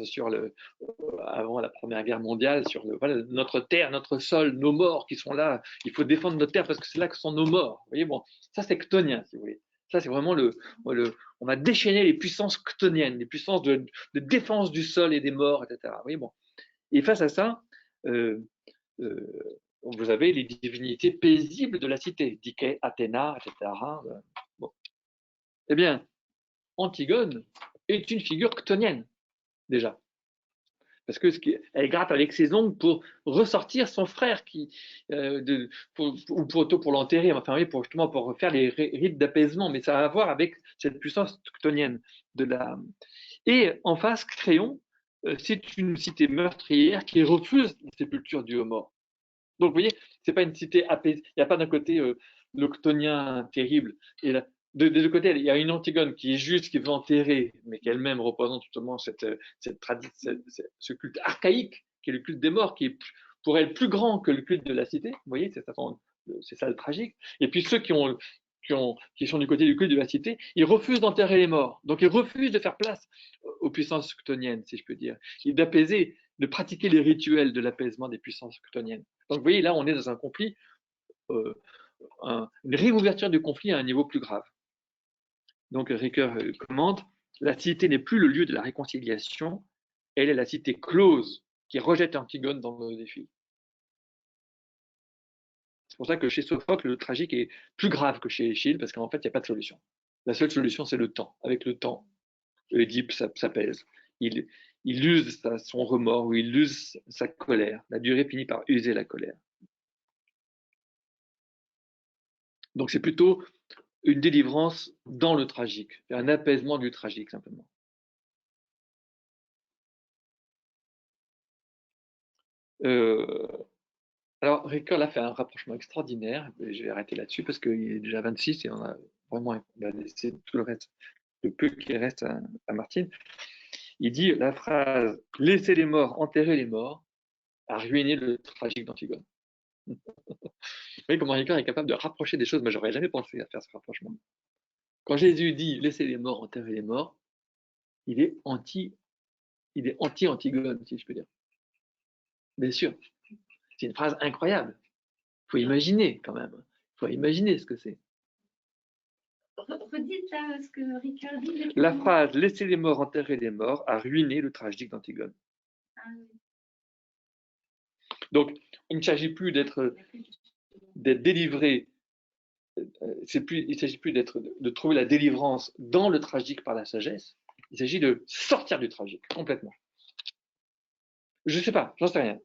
avant la Première Guerre mondiale, sur notre terre, notre sol, nos morts qui sont là. Il faut défendre notre terre parce que c'est là que sont nos morts. Vous voyez, bon, ça c'est chtonien, si vous voulez. Ça, c'est vraiment on va déchaîner les puissances chtoniennes, les puissances de défense du sol et des morts, etc. Vous voyez, bon. Et face à ça, vous avez les divinités paisibles de la cité, Dike, Athéna, etc. Bon. Eh bien, Antigone est une figure chtonienne, déjà. Parce que elle gratte avec ses ongles pour ressortir son frère pour l'enterrer, enfin oui, pour faire les rites d'apaisement, mais ça a à voir avec cette puissance chtonienne Et en face, Créon, c'est une cité meurtrière qui refuse la sépulture du mort. Donc, vous voyez, c'est pas une cité apaisée. Il n'y a pas d'un côté le chtonien terrible et de deux côtés, il y a une Antigone qui est juste, qui veut enterrer, mais qui elle-même représente justement ce culte archaïque, qui est le culte des morts, qui est pour elle plus grand que le culte de la cité. Vous voyez, c'est ça le tragique. Et puis ceux qui sont du côté du culte de la cité, ils refusent d'enterrer les morts. Donc ils refusent de faire place aux puissances chtoniennes, si je peux dire, et d'apaiser, de pratiquer les rituels de l'apaisement des puissances chtoniennes. Donc vous voyez, là, on est dans un conflit, une réouverture du conflit à un niveau plus grave. Donc Ricoeur commente, la cité n'est plus le lieu de la réconciliation, elle est la cité close qui rejette Antigone dans le défi. C'est pour ça que chez Sophocle, le tragique est plus grave que chez Échille, parce qu'en fait, il n'y a pas de solution. La seule solution, c'est le temps. Avec le temps, Oedipe s'apaise. Il use son remords, ou il use sa colère. La durée finit par user la colère. Donc c'est plutôt une délivrance dans le tragique, un apaisement du tragique simplement. Alors Ricoeur là fait un rapprochement extraordinaire, je vais arrêter là-dessus parce qu'il est déjà 26 et on a vraiment laissé tout le reste, le peu qui reste à Martine. Il dit la phrase « Laissez les morts enterrer les morts » a ruiné le tragique d'Antigone. Vous voyez comment Ricoeur est capable de rapprocher des choses, mais j'aurais jamais pensé à faire ce rapprochement. Quand Jésus dit « Laissez les morts enterrer les morts », il est anti-Antigone, si je peux dire. Bien sûr, c'est une phrase incroyable. faut imaginer quand même. Il faut imaginer ce que c'est. Redites là ce que Ricard dit. La phrase « Laissez les morts enterrer les morts » a ruiné le tragique d'Antigone. Ah, oui. Donc, il ne s'agit plus d'être délivré. Il ne s'agit plus de trouver la délivrance dans le tragique par la sagesse. Il s'agit de sortir du tragique complètement. Je ne sais pas, j'en sais rien.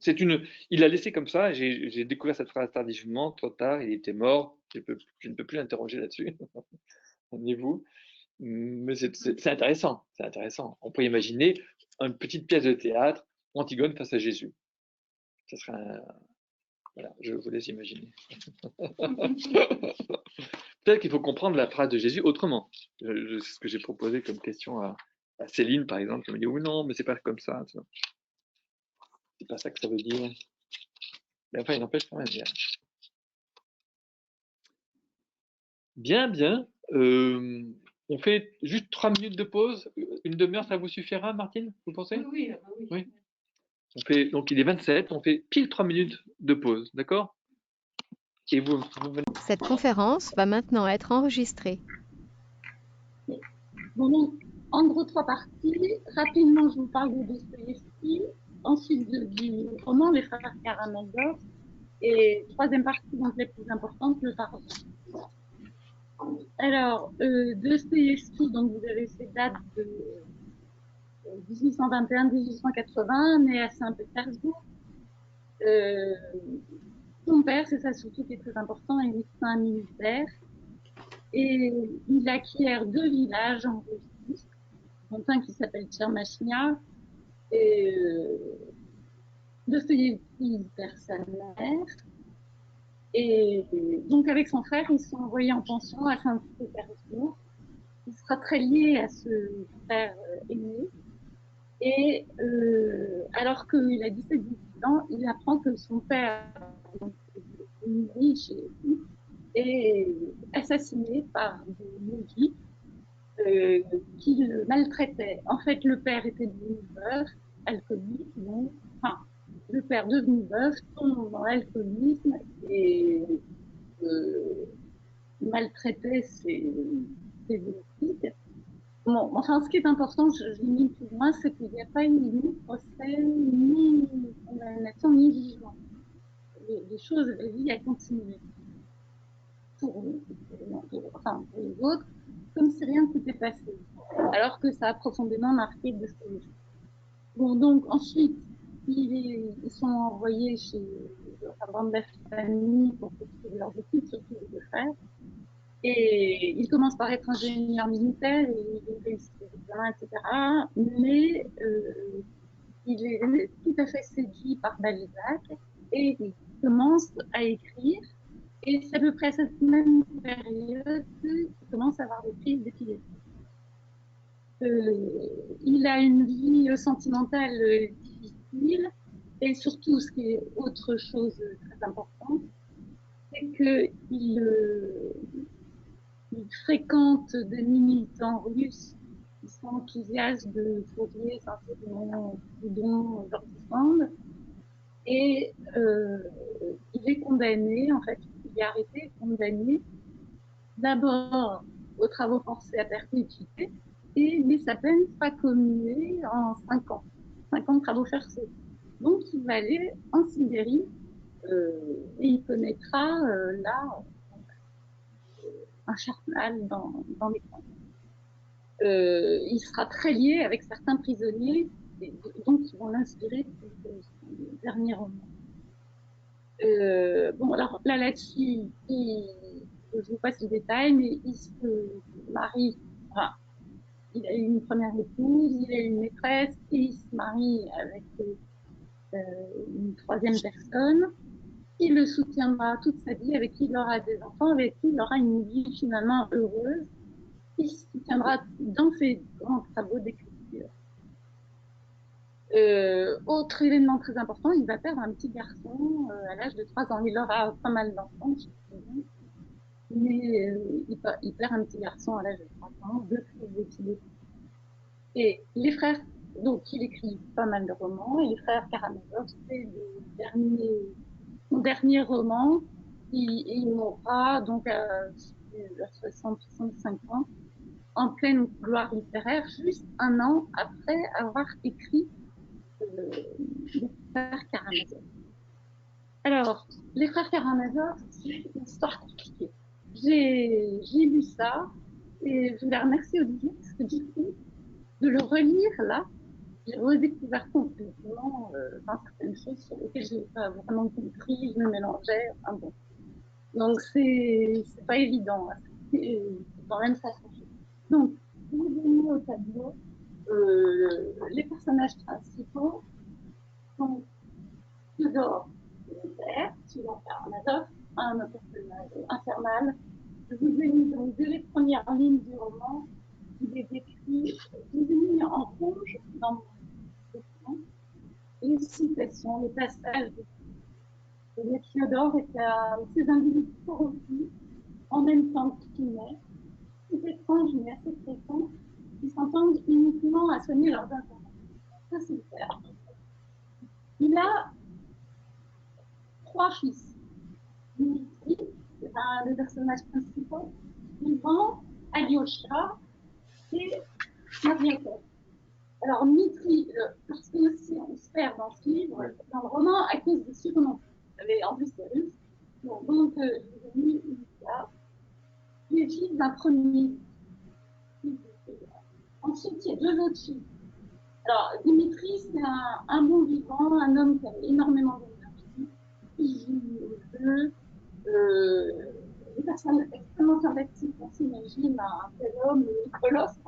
Il l'a laissé comme ça. J'ai découvert cette phrase tardivement, trop tard. Il était mort. Je ne peux plus l'interroger là-dessus. Ni vous. Mais c'est intéressant. C'est intéressant. On peut imaginer une petite pièce de théâtre, Antigone face à Jésus. Ça serait Voilà, je vous laisse imaginer. Peut-être qu'il faut comprendre la phrase de Jésus autrement. C'est ce que j'ai proposé comme question à Céline, par exemple, qui me dit « Oui, non, mais c'est pas comme ça. » C'est pas ça que ça veut dire. Mais enfin, il n'empêche quand même. Bien, bien. On fait juste 3 minutes de pause. Une demi-heure, ça vous suffira, Martine, vous pensez? Oui. Oui. Donc, il est 27, on fait pile 3 minutes de pause, d'accord? Et vous Cette conférence va maintenant être enregistrée. Bon, donc, en gros, 3 parties. Rapidement, je vous parle de Dostoïevski, ensuite du roman Les Frères Karamazov, et troisième partie, donc la plus importante, le pardon. Alors, Dostoïevski, donc vous avez ces dates de 1821-1880, né à Saint-Pétersbourg. Son père, c'est ça surtout qui est très important, est médecin militaire. Et il acquiert 2 villages en Russie, dont un qui s'appelle Tchermachnia. Et Dostoïevski perd sa mère. Et donc, avec son frère, ils sont envoyés en pension à Saint-Pétersbourg. Il sera très lié à ce frère aîné. Et alors qu'il a 17-18 ans, il apprend que son père, une riche, est assassiné par des maudits qui le maltraitaient. En fait, le père était devenu veuf, alcoolique, donc, enfin, le père devenu veuf tombe dans l'alcoolisme et maltraitait ses domestiques. Bon, enfin, ce qui est important, je lis plus loin, c'est qu'il n'y a pas eu ni procès, ni condamnation, ni jugement. Les choses, la vie a continué. Pour les autres, comme si rien ne s'était passé. Alors que ça a profondément marqué Dostoïevski. Bon, donc, ensuite, ils sont envoyés chez la bande de la famille pour poursuivre leurs études, surtout les 2 frères. Et il commence par être ingénieur militaire, et il réussit les examens, etc. Mais il est tout à fait séduit par Balzac et il commence à écrire. Et c'est à peu près à cette même période qu'il commence à avoir des crises d'épilepsie. Il a une vie sentimentale difficile et surtout, ce qui est autre chose très importante, c'est qu'il fréquente des militants russes qui sont enthousiastes de Fourier, Saint-Simon, Proudhon, Georges Sand. Et il est condamné, en fait, il est arrêté, condamné d'abord aux travaux forcés à perpétuité, mais sa peine sera commuée en 5 ans. 5 ans de travaux forcés. Donc, il va aller en Sibérie et il connaîtra là un charnal dans les camps. Il sera très lié avec certains prisonniers, donc ils vont l'inspirer pour son dernier roman. Bon, alors là-dessus, je vous passe le détail, mais il se marie, enfin, il a eu une première épouse, il a eu une maîtresse, et il se marie avec une troisième personne, qui le soutiendra toute sa vie, avec qui il aura des enfants, avec qui il aura une vie finalement heureuse, qui se soutiendra dans ses grands travaux d'écriture. Autre événement très important, il va perdre un petit garçon à l'âge de 3 ans. Il aura pas mal d'enfants, mais il perd un petit garçon à l'âge de 3 ans, 2 crises d'épilepsie. Et les frères, donc il écrit pas mal de romans, et les frères Karamazov, c'est son dernier roman, il mourra donc à 60-65 ans, en pleine gloire littéraire, juste un an après avoir écrit les frères Karamazov. Alors, les frères Karamazov, c'est une histoire compliquée. J'ai lu ça et je voulais remercier Olivier parce que du coup, de le relire là, j'ai redécouvert complètement certaines choses sur lesquelles je n'ai pas vraiment compris, je me mélangeais, enfin bon. Donc c'est pas évident, c'est quand même ça change. Donc, vous venez au tableau les personnages principaux sont Tudor Militaire, Tudor Karamazov, un personnage infernal. Je vous ai mis donc dès les premières lignes du roman, il est décrit, je vous ai mis en rouge dans mon document les citations, les passages de Fyodor et ces individus corrompus en même temps qu'il naît. C'est étrange mais assez fréquent, qui s'entendent uniquement à soigner leurs intérêts. Ça, c'est clair. Il a 3 fils. Dimitri, c'est un des personnages principaux, Ivan, Alyosha et Mariakov. Alors, Dmitri, parce que aussi on se perd dans ce livre, dans le roman, à cause des surnoms. En plus, c'est russe. Donc, je vous ai mis Mika, qui est fils d'un premier. Ensuite, il y a 2 autres filles. Alors, Dimitri, c'est un bon vivant, un homme qui a énormément d'énergie, qui joue au jeu, une personne extrêmement sympathique, on s'imagine un tel homme, colosse,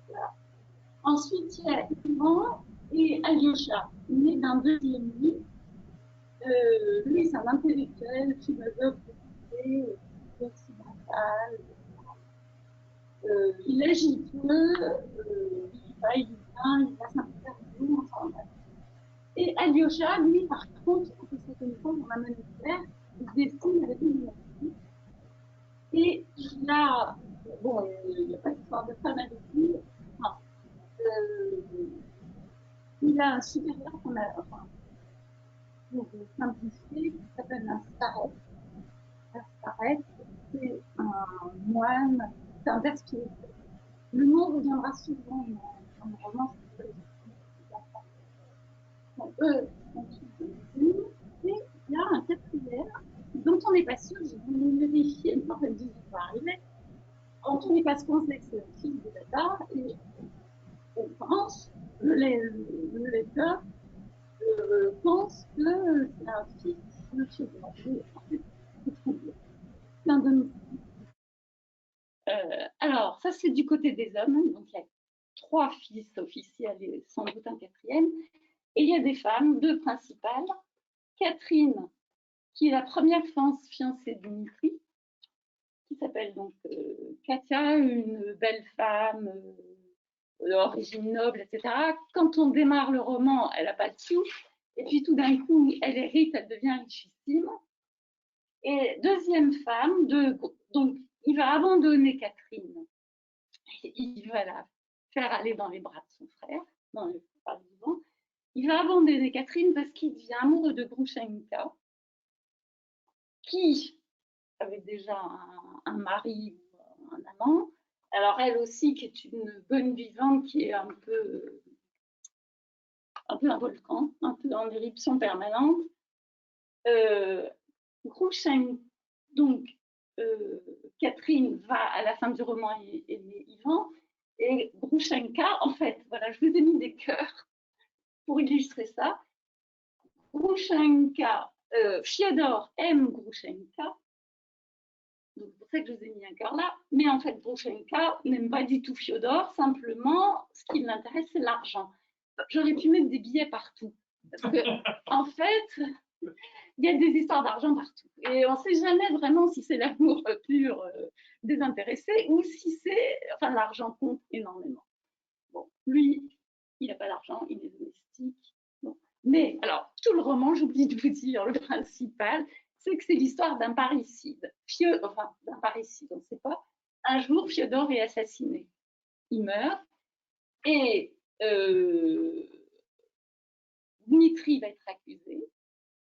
voilà. Ensuite, il y a Ivan et Alyosha, né d'un deuxième lit. Lui, c'est un intellectuel, philosophe, occidental. Il agit peu, il va, il vient, il passe un peu partout, enfin bref. Et Alyosha, lui, par contre, on peut se connaître dans la manuscrit, il se destine avec une dynastie. Et il a, bon, il n'y a pas d'histoire de femme avec lui, enfin, il a un supérieur qu'on a, enfin, pour simplifier, qui s'appelle un starette. Un starette, c'est un moine, c'est un père spirituel. Le mot reviendra souvent dans le roman. Donc, eux sont tous et il y a un quatrième dont on n'est pas sûr, j'ai voulu vérifier une fois que le va arriver. Dont on n'est pas sûr qu'on sait que c'est le fils de Dada, et on pense, le lecteur pense que c'est un fils de Fyodor. En fait, c'est troublé. C'est un domicile. Alors, ça, c'est du côté des hommes. Donc, il y a 3 fils officiels et sans doute un 4e. Et il y a des femmes, 2 principales. Catherine, qui est la première fiancée de Dmitri, qui s'appelle donc Katia, une belle femme, d'origine noble, etc. Quand on démarre le roman, elle n'a pas de sous. Et puis tout d'un coup, elle hérite, elle devient richissime. Et deuxième femme, donc il va abandonner Catherine. Il va la faire aller dans les bras de son frère, dans le bras vivant. Il va abandonner Catherine parce qu'il devient amoureux de Grushenka, qui avait déjà un mari ou un amant. Alors elle aussi, qui est une bonne vivante, qui est un peu un volcan, un peu en éruption permanente. Grushenka, donc Catherine va à la fin du roman aimer Ivan, et Grushenka, en fait, voilà, je vous ai mis des cœurs pour illustrer ça. Grushenka, Fyodor aime Grushenka, donc c'est pour ça que je vous ai mis un cœur là, mais en fait Grushenka n'aime pas du tout Fyodor, simplement ce qui l'intéresse c'est l'argent. J'aurais pu mettre des billets partout, parce que en fait il y a des histoires d'argent partout, et on ne sait jamais vraiment si c'est l'amour pur désintéressé ou si c'est, enfin l'argent compte énormément. Bon, lui il n'a pas d'argent, il est domestique. Bon. Mais alors, tout le roman, j'oublie de vous dire, le principal, c'est que c'est l'histoire d'un parricide. Enfin, d'un parricide, on ne sait pas. Un jour, Fyodor est assassiné. Il meurt. Et Dmitri va être accusé.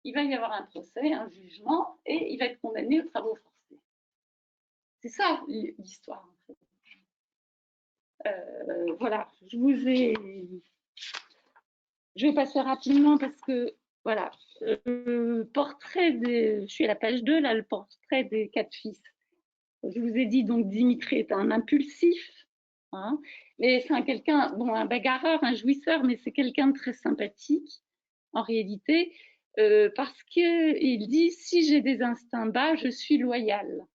il va y avoir un procès, un jugement, et il va être condamné aux travaux forcés. C'est ça l'histoire, en fait. Voilà, je vais passer rapidement parce que, voilà, je suis à la page 2, là, le portrait des 4 fils. Je vous ai dit, donc, Dimitri est un impulsif, hein, mais c'est quelqu'un, bon, un bagarreur, un jouisseur, mais c'est quelqu'un de très sympathique, en réalité, parce qu'il dit, si j'ai des instincts bas, je suis loyal.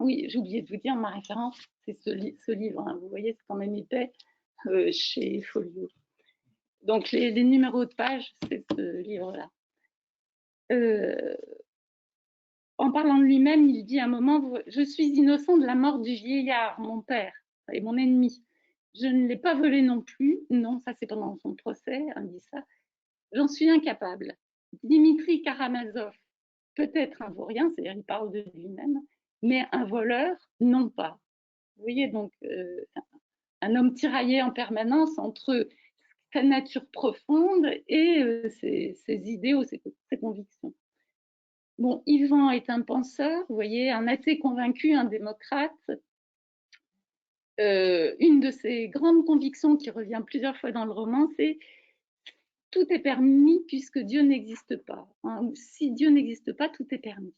Oui, j'ai oublié de vous dire, ma référence, c'est ce livre, hein, vous voyez, c'est quand même épais, chez Folio. Donc, les numéros de page, c'est ce livre-là. En parlant de lui-même, il dit à un moment, je suis innocent de la mort du vieillard, mon père, et mon ennemi. Je ne l'ai pas volé non plus. Non, ça c'est pendant son procès, on dit ça. J'en suis incapable. Dimitri Karamazov, peut-être un vaurien, c'est-à-dire il parle de lui-même, mais un voleur, non pas. Vous voyez, donc, un homme tiraillé en permanence entre sa nature profonde et ses idéaux, ses convictions. Bon, Yvan est un penseur, vous voyez, un athée convaincu, un démocrate. Une de ses grandes convictions qui revient plusieurs fois dans le roman, c'est « tout est permis puisque Dieu n'existe pas hein. ». Si Dieu n'existe pas, tout est permis.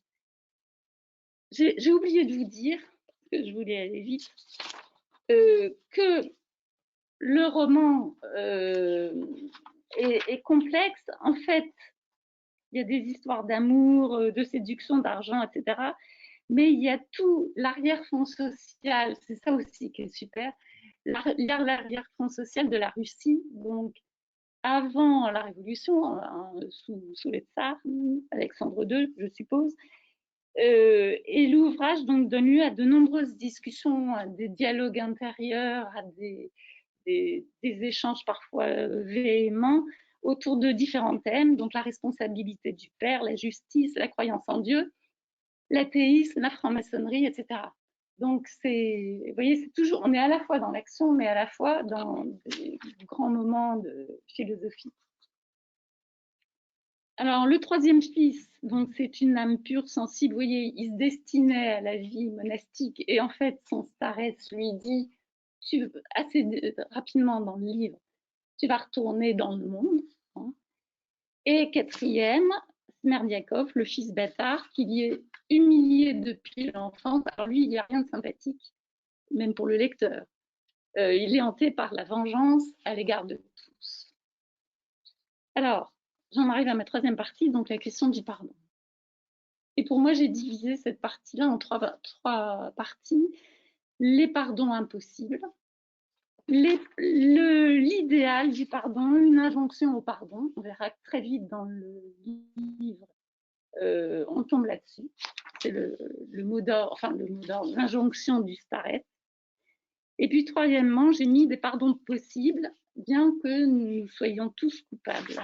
J'ai oublié de vous dire, parce que je voulais aller vite, que le roman est complexe. En fait, il y a des histoires d'amour, de séduction, d'argent, etc. Mais il y a tout l'arrière-fond social, c'est ça aussi qui est super, l'arrière-fond social de la Russie, donc avant la Révolution, hein, sous les tsars, Alexandre II, je suppose, et l'ouvrage donc donne lieu à de nombreuses discussions, à des dialogues intérieurs, à des échanges parfois véhéments autour de différents thèmes, donc la responsabilité du père, la justice, la croyance en Dieu, l'athéisme, la franc-maçonnerie, etc. Donc, vous voyez, c'est toujours, on est à la fois dans l'action, mais à la fois dans des grands moments de philosophie. Alors, le troisième fils, donc c'est une âme pure, sensible. Vous voyez, il se destinait à la vie monastique et en fait, son starets lui dit, assez rapidement dans le livre, tu vas retourner dans le monde. Hein. Et quatrième, Smerdiakov, le fils bâtard, qui y est humilié depuis l'enfance. Alors lui, il n'y a rien de sympathique, même pour le lecteur. Il est hanté par la vengeance à l'égard de tous. Alors, j'en arrive à ma troisième partie, donc la question du pardon. Et pour moi, j'ai divisé cette partie-là en trois parties. Les pardons impossibles, l'idéal du pardon, une injonction au pardon. On verra très vite dans le livre, on tombe là-dessus. C'est le mot d'ordre, enfin le mot d'ordre, l'injonction du starets. Et puis troisièmement, j'ai mis des pardons possibles, bien que nous soyons tous coupables.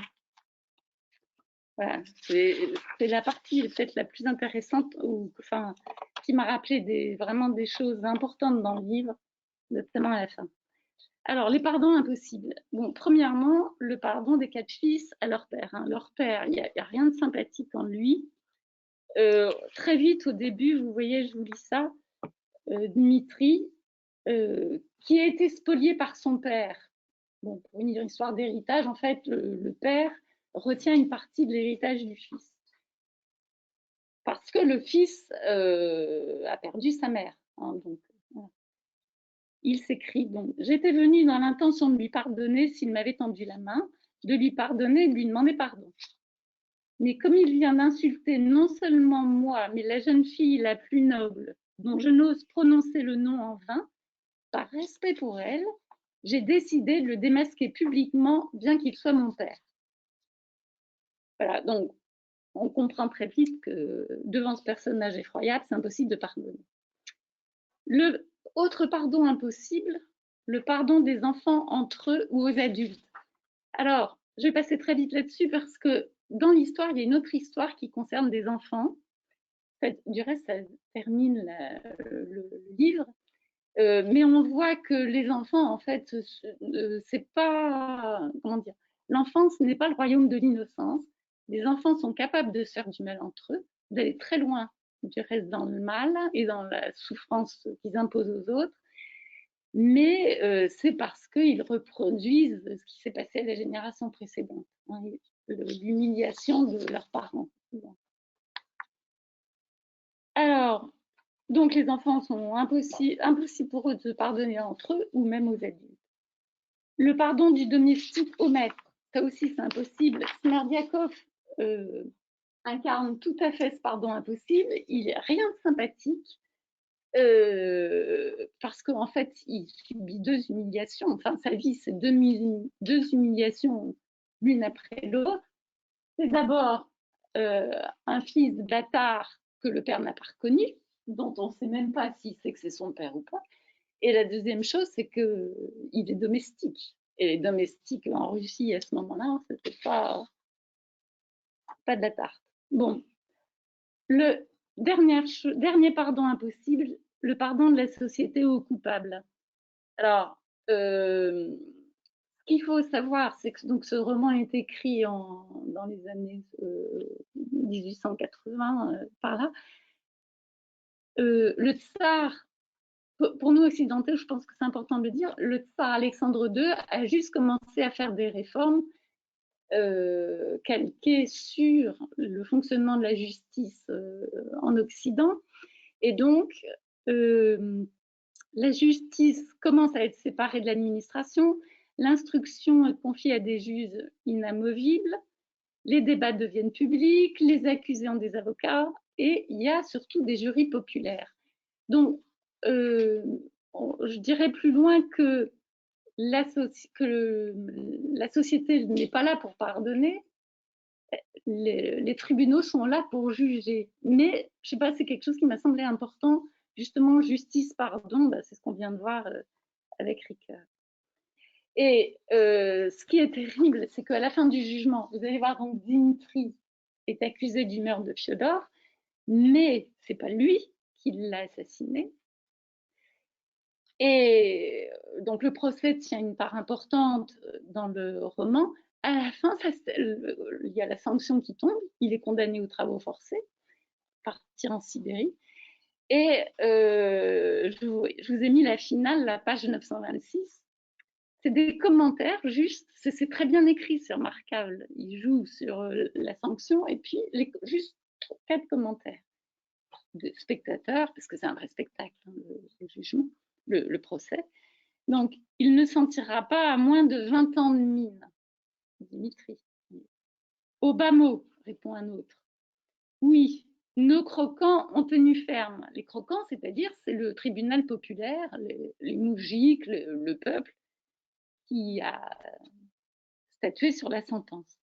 Voilà, c'est la partie peut-être la plus intéressante, enfin, qui m'a rappelé vraiment des choses importantes dans le livre, notamment à la fin. Alors, les pardons impossibles. Bon, premièrement, le pardon des 4 fils à leur père. Hein. Leur père, il n'y a rien de sympathique en lui. Très vite, au début, vous voyez, je vous lis ça, Dimitri, qui a été spolié par son père. Bon, pour une histoire d'héritage, en fait, le père retient une partie de l'héritage du fils. Parce que le fils a perdu sa mère. Hein, donc, voilà. Il s'écrit donc, j'étais venu dans l'intention de lui pardonner s'il m'avait tendu la main, de lui pardonner et de lui demander pardon. Mais comme il vient d'insulter non seulement moi, mais la jeune fille la plus noble, dont je n'ose prononcer le nom en vain, par respect pour elle, j'ai décidé de le démasquer publiquement, bien qu'il soit mon père. Voilà, donc on comprend très vite que devant ce personnage effroyable, c'est impossible de pardonner. Le autre pardon impossible, le pardon des enfants entre eux ou aux adultes. Alors, je vais passer très vite là-dessus parce que dans l'histoire, il y a une autre histoire qui concerne des enfants. Du reste, ça termine le livre. Mais on voit que les enfants, en fait, c'est pas, comment dire, l'enfance n'est pas le royaume de l'innocence. les enfants sont capables de se faire du mal entre eux, d'aller très loin du reste dans le mal et dans la souffrance qu'ils imposent aux autres, mais c'est parce qu'ils reproduisent ce qui s'est passé à la génération précédente, hein, l'humiliation de leurs parents. Alors, donc les enfants sont impossible pour eux de se pardonner entre eux ou même aux adultes. Le pardon du domestique au maître, ça aussi c'est impossible. Smerdiakov incarne tout à fait ce pardon impossible. Il n'est rien de sympathique parce qu'en fait il subit deux humiliations. Enfin, sa vie c'est deux humiliations l'une après l'autre. C'est d'abord un fils bâtard que le père n'a pas reconnu, dont on ne sait même pas s'il sait que c'est son père ou pas. Et la deuxième chose, c'est qu'il est domestique. Et les domestiques en Russie, à ce moment-là, c'était pas de la tarte. Bon, le dernier pardon impossible, le pardon de la société aux coupables. Alors, ce qu'il faut savoir, c'est que donc, ce roman est écrit dans les années 1880, par là. Le tsar, pour nous occidentaux, je pense que c'est important de le dire, le tsar Alexandre II a juste commencé à faire des réformes calquées sur le fonctionnement de la justice en Occident. Et donc, la justice commence à être séparée de l'administration, l'instruction est confiée à des juges inamovibles, les débats deviennent publics, les accusés ont des avocats, et il y a surtout des jurys populaires. Donc, je dirais plus loin que la société n'est pas là pour pardonner, les tribunaux sont là pour juger. Mais, je ne sais pas, c'est quelque chose qui m'a semblé important, justement, justice, pardon, c'est ce qu'on vient de voir avec Ricoeur. Et ce qui est terrible, c'est qu'à la fin du jugement, vous allez voir donc Dimitri est accusé du meurtre de Fiodor, mais ce n'est pas lui qui l'a assassiné. Et donc le procès tient une part importante dans le roman. À la fin, il y a la sanction qui tombe, il est condamné aux travaux forcés, partir en Sibérie. Et je vous ai mis la finale, la page 926. C'est des commentaires, juste, c'est très bien écrit, c'est remarquable. Il joue sur la sanction et puis juste 4 commentaires de spectateurs, parce que c'est un vrai spectacle, hein, le jugement, le procès. Donc, il ne s'en tirera pas à moins de 20 ans de mine, Dimitri. Au bas mot, répond un autre. Oui, nos croquants ont tenu ferme. Les croquants, c'est-à-dire, c'est le tribunal populaire, les moujiks, le peuple, qui a statué sur la sentence.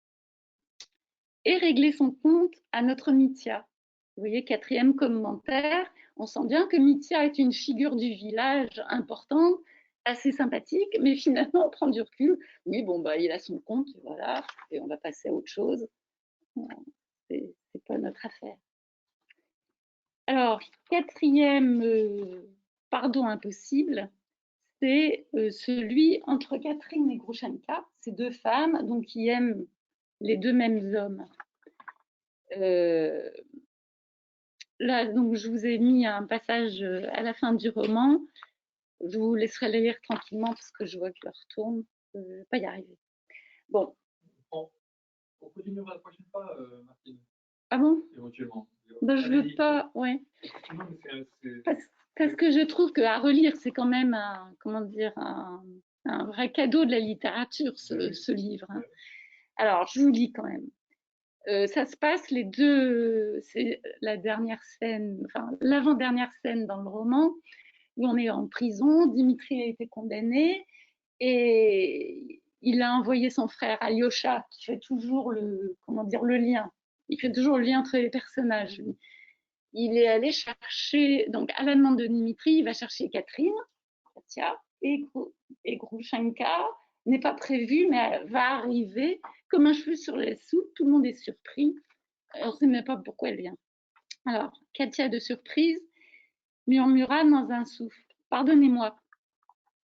Et régler son compte à notre Mitya. Vous voyez, 4e commentaire, on sent bien que Mitya est une figure du village importante, assez sympathique, mais finalement on prend du recul. Oui, bon, il a son compte, voilà, et on va passer à autre chose. C'est pas notre affaire. Alors, 4e pardon impossible, c'est celui entre Catherine et Grushenka, ces deux femmes donc, qui aiment les deux mêmes hommes. Là, donc, je vous ai mis un passage à la fin du roman. Je vous laisserai le lire tranquillement parce que je vois que je retourne. Je ne vais pas y arriver. Bon. On continuera la prochaine fois, Martine. Ah bon? Éventuellement. Je ne veux pas, ouais. Parce que je trouve qu'à relire, c'est quand même un vrai cadeau de la littérature, ce livre. Hein. Alors, je vous lis quand même. Ça se passe c'est la dernière scène, enfin l'avant-dernière scène dans le roman, où on est en prison, Dimitri a été condamné, et il a envoyé son frère Alyosha, qui fait toujours le lien. Il fait toujours le lien entre les personnages, lui. Il est allé chercher, donc à la demande de Dimitri, il va chercher Catherine, Katia, et Grushenka n'est pas prévue, mais elle va arriver comme un cheveu sur la soupe. Tout le monde est surpris. On ne sait même pas pourquoi elle vient. Alors, Katia, de surprise, murmura dans un souffle « Pardonnez-moi »,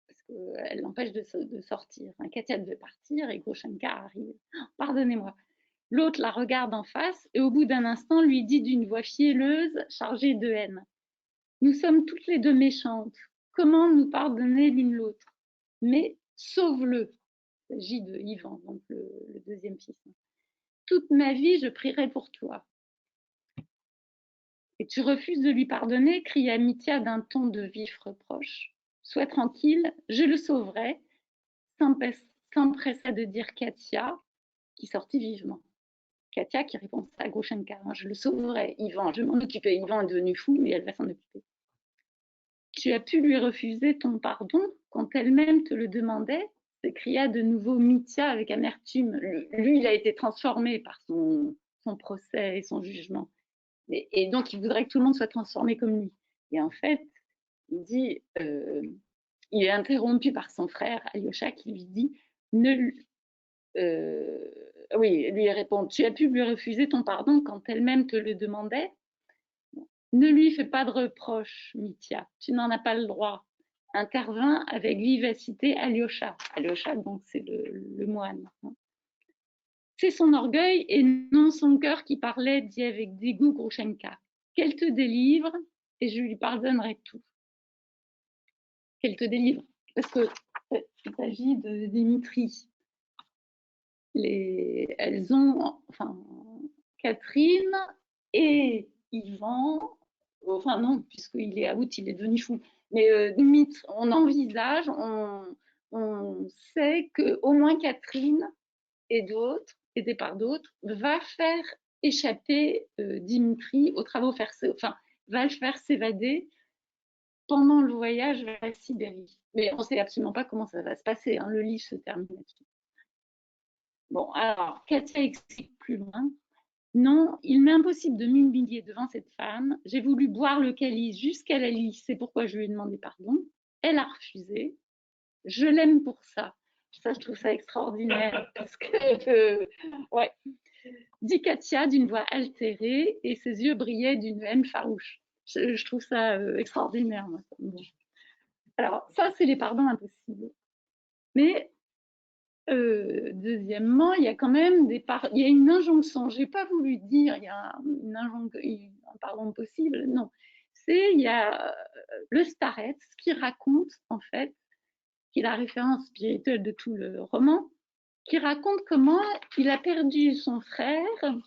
parce qu'elle l'empêche de sortir. Katia devait partir et Grushenka arrive. « Pardonnez-moi ». L'autre la regarde en face et au bout d'un instant lui dit d'une voix fielleuse, chargée de haine. Nous sommes toutes les deux méchantes. Comment nous pardonner l'une l'autre? Mais sauve-le. Il s'agit de Yvan, donc le deuxième fils. Toute ma vie, je prierai pour toi. Et tu refuses de lui pardonner, cria Mithya d'un ton de vif reproche. Sois tranquille, je le sauverai, s'empressa de dire Katia, qui sortit vivement. Katia qui répond à Grushenka, je le sauverai, Yvan, je m'en occupais. Yvan est devenu fou, mais elle va s'en occuper. Tu as pu lui refuser ton pardon quand elle-même te le demandait, s'écria de nouveau Mithya avec amertume. Lui, il a été transformé par son procès et son jugement. Et donc, il voudrait que tout le monde soit transformé comme lui. Et en fait, il dit, il est interrompu par son frère Alyosha qui lui dit, lui répond, tu as pu lui refuser ton pardon quand elle-même te le demandait. Ne lui fais pas de reproches, Mithya, tu n'en as pas le droit. Intervint avec vivacité Alyosha. Alyosha, donc, c'est le moine. C'est son orgueil et non son cœur qui parlait, dit avec dégoût Grushenka. Qu'elle te délivre et je lui pardonnerai tout. Qu'elle te délivre, parce que il s'agit de Dimitri. Elles ont, enfin, Catherine et Yvan, enfin non, puisqu'il est out, il est devenu fou. Mais Dimitri, on envisage, on sait qu'au moins Catherine et d'autres, aidée par d'autres, va faire échapper Dimitri aux travaux forcés, enfin, va le faire s'évader pendant le voyage vers la Sibérie. Mais on ne sait absolument pas comment ça va se passer, hein. Le livre se termine là-dessus. Bon, alors, Katia explique plus loin. Non, il m'est impossible de m'humilier devant cette femme. J'ai voulu boire le calice jusqu'à la lie, c'est pourquoi je lui ai demandé pardon. Elle a refusé. Je l'aime pour ça. Ça, je trouve ça extraordinaire parce que, ouais, dit Katia d'une voix altérée et ses yeux brillaient d'une haine farouche. Je trouve ça extraordinaire. Moi. Bon. Alors, ça, c'est les pardons impossibles. Mais, deuxièmement, il y a quand même il y a une injonction. Je n'ai pas voulu dire il y a un pardon possible. Non. Il y a le Starets qui raconte, en fait, qui est la référence spirituelle de tout le roman, qui raconte comment il a perdu son frère,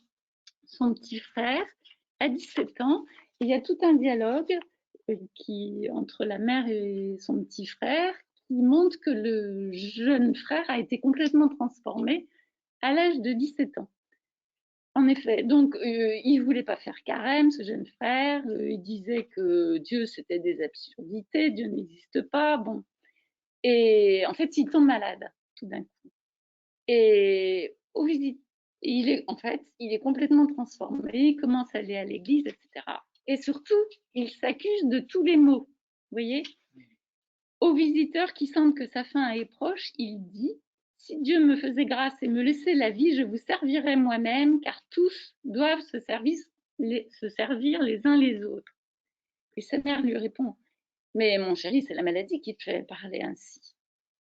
son petit frère, à 17 ans. Et il y a tout un dialogue entre la mère et son petit frère qui montre que le jeune frère a été complètement transformé à l'âge de 17 ans. En effet, donc il ne voulait pas faire carême, ce jeune frère. Il disait que Dieu, c'était des absurdités, Dieu n'existe pas. Bon. Et en fait, il tombe malade tout d'un coup. Et aux visites, il est complètement transformé, il commence à aller à l'église, etc. Et surtout, il s'accuse de tous les maux. Vous voyez, aux visiteurs qui sentent que sa fin est proche, il dit « Si Dieu me faisait grâce et me laissait la vie, je vous servirais moi-même, car tous doivent se servir les uns les autres. » Et sa mère lui répond « Mais mon chéri, c'est la maladie qui te fait parler ainsi. »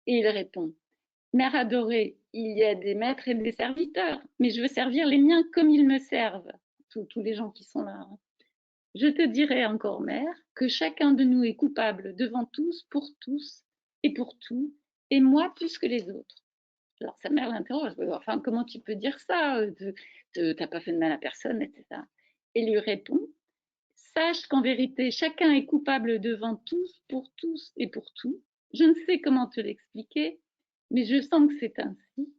Et il répond « Mère adorée, il y a des maîtres et des serviteurs, mais je veux servir les miens comme ils me servent. » Tous les gens qui sont là. Hein. Je te dirai encore, mère, que chacun de nous est coupable devant tous, et pour tout, et moi plus que les autres. Alors sa mère l'interroge, enfin comment tu peux dire ça, t'as pas fait de mal à personne, etc. Et lui répond, sache qu'en vérité, chacun est coupable devant tous et pour tout. Je ne sais comment te l'expliquer, mais je sens que c'est ainsi.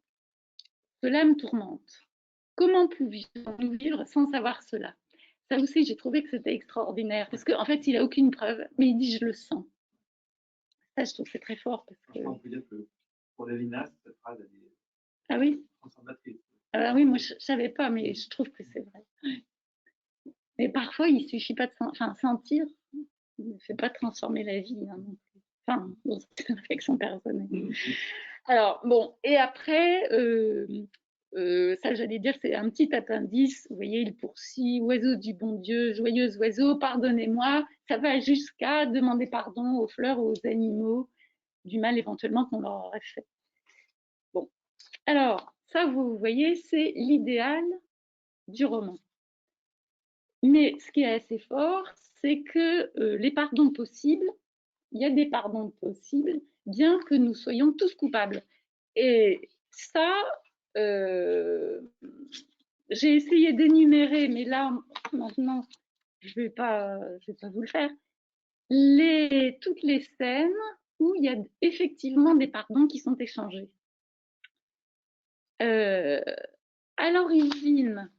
Cela me tourmente. Comment pouvions-nous vivre sans savoir cela? Ça aussi, j'ai trouvé que c'était extraordinaire, parce qu'en fait, il n'a aucune preuve, mais il dit « je le sens ». Ça, je trouve que c'est très fort. Parce que... On peut dire que pour Lévinas, cette phrase, elle est ah oui transformatrice. Ah oui, moi, je ne savais pas, mais je trouve que c'est vrai. Mais parfois, il ne suffit pas de sentir, il ne fait pas transformer la vie. Hein, non plus. Enfin, bon, c'est une réflexion personnelle. Alors, bon, et après... ça, j'allais dire, c'est un petit appendice. Vous voyez, il poursuit, oiseau du bon Dieu, joyeux oiseau, pardonnez-moi. Ça va jusqu'à demander pardon aux fleurs, aux animaux, du mal éventuellement qu'on leur aurait fait. Bon, alors, Ça, vous voyez, c'est l'idéal du roman. Mais ce qui est assez fort, c'est que les pardons possibles, il y a des pardons possibles, bien que nous soyons tous coupables. Et ça, j'ai essayé d'énumérer, mais là, maintenant, je vais pas vous le faire, toutes les scènes où il y a effectivement des pardons qui sont échangés. À l'origine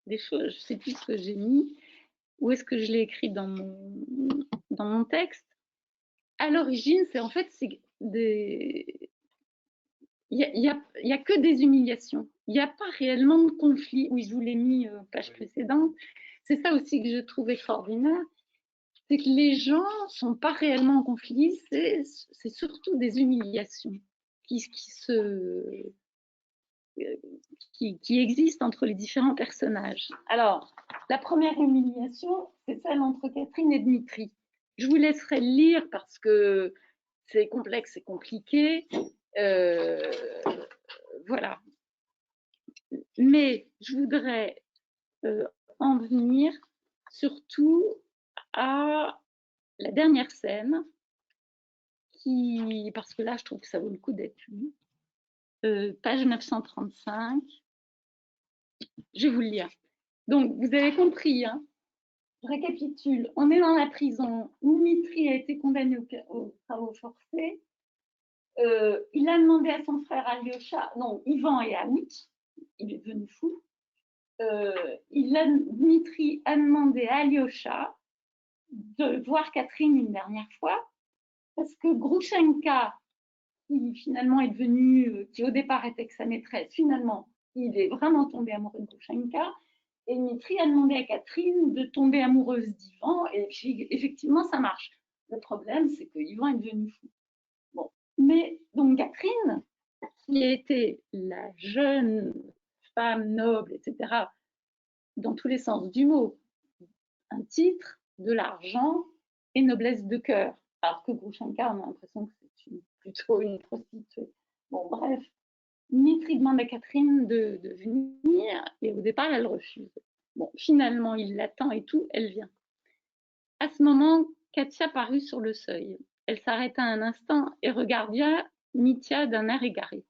des choses, je ne sais plus ce que j'ai mis, où est-ce que je l'ai écrit dans mon texte. À l'origine, c'est en fait des... Il y a que des humiliations. Il n'y a pas réellement de conflit. Oui, je vous l'ai mis page précédente. C'est ça aussi que je trouve extraordinaire. C'est que les gens ne sont pas réellement en conflit. C'est surtout des humiliations qui existent entre les différents personnages. Alors, la première humiliation, c'est celle entre Catherine et Dmitri. Je vous laisserai le lire parce que c'est complexe et compliqué. Voilà. Mais je voudrais en venir surtout à la dernière scène, parce que là, je trouve que ça vaut le coup d'être lu. Page 935. Je vais vous le lire. Donc, vous avez compris, hein, je récapitule. On est dans la prison. Dmitri a été condamné aux travaux forcés. Il a demandé à son frère Alyosha, non, Ivan et Amit, il est devenu fou. Dmitri a demandé à Alyosha de voir Catherine une dernière fois, parce que Groushenka, qui finalement est devenu, qui au départ était que sa maîtresse, finalement, il est vraiment tombé amoureux de Groushenka. Et Dmitri a demandé à Catherine de tomber amoureuse d'Ivan, et puis, effectivement, ça marche. Le problème, c'est que Ivan est devenu fou. Bon. Mais donc Catherine, qui était la jeune femme noble, etc., dans tous les sens du mot, un titre, de l'argent et noblesse de cœur. Alors que Groushenka, on a l'impression que c'est plutôt une prostituée. Bon, bref. Dmitri demande à Catherine de venir et au départ, elle refuse. Bon, finalement, il l'attend et tout, elle vient. À ce moment, Katia parut sur le seuil. Elle s'arrêta un instant et regarda Mitya d'un air égaré.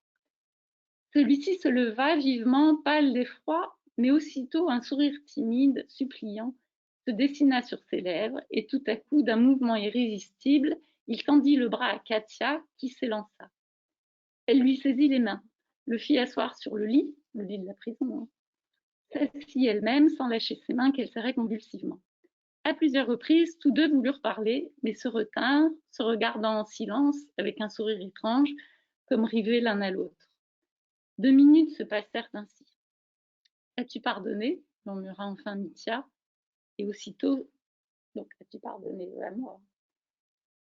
Celui-ci se leva vivement, pâle d'effroi, mais aussitôt un sourire timide, suppliant, se dessina sur ses lèvres et tout à coup, d'un mouvement irrésistible, il tendit le bras à Katia qui s'élança. Elle lui saisit les mains, le fit asseoir sur le lit de la prison, s'assit elle-même sans lâcher ses mains qu'elle serrait convulsivement. À plusieurs reprises, tous deux voulurent parler, mais se retinrent, se regardant en silence avec un sourire étrange, comme rivés l'un à l'autre. 2 minutes se passèrent ainsi. « As-tu pardonné » murmura enfin Mitya, et aussitôt, donc as-tu pardonné à moi ?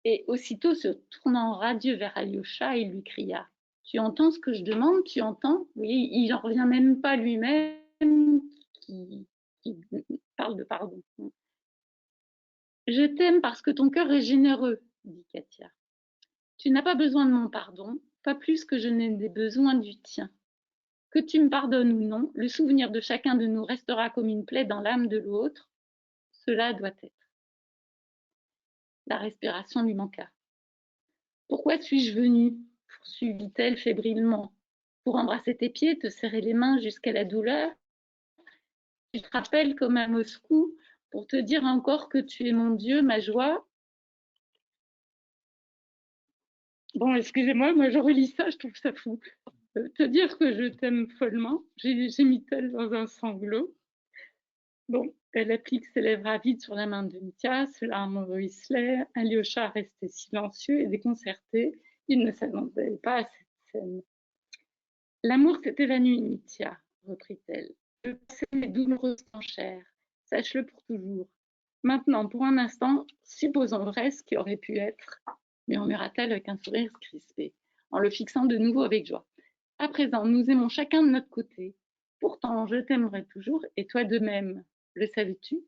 Et aussitôt, se tournant radieux vers Alyosha, il lui cria « Tu entends ce que je demande ? Tu entends ?» Oui, il n'en revient même pas lui-même qui parle de pardon. « Je t'aime parce que ton cœur est généreux, » dit Katia. « Tu n'as pas besoin de mon pardon, pas plus que je n'ai besoin du tien. Que tu me pardonnes ou non, le souvenir de chacun de nous restera comme une plaie dans l'âme de l'autre. Cela doit être. » La respiration lui manqua. « Pourquoi suis-je venue ?» poursuivit-elle fébrilement. « Pour embrasser tes pieds, te serrer les mains jusqu'à la douleur. Tu te rappelles comme à Moscou, pour te dire encore que tu es mon Dieu, ma joie. » Bon, excusez-moi, moi je relis ça, je trouve ça fou. Te dire que je t'aime follement, j'ai mis tel dans un sanglot. Bon, elle applique ses lèvres avides sur la main de Mitya, cela ruisselait. Alyosha restait silencieux et déconcerté. Il ne s'attendait pas à cette scène. « L'amour s'est évanoui, Mitya, reprit-elle. Le passé est douloureux en chair. Sache-le pour toujours. Maintenant, pour un instant, supposons vrai ce qui aurait pu être, murmura-t-elle avec un sourire crispé, en le fixant de nouveau avec joie. À présent, nous aimons chacun de notre côté. Pourtant, je t'aimerai toujours, et toi de même. Le savais-tu ?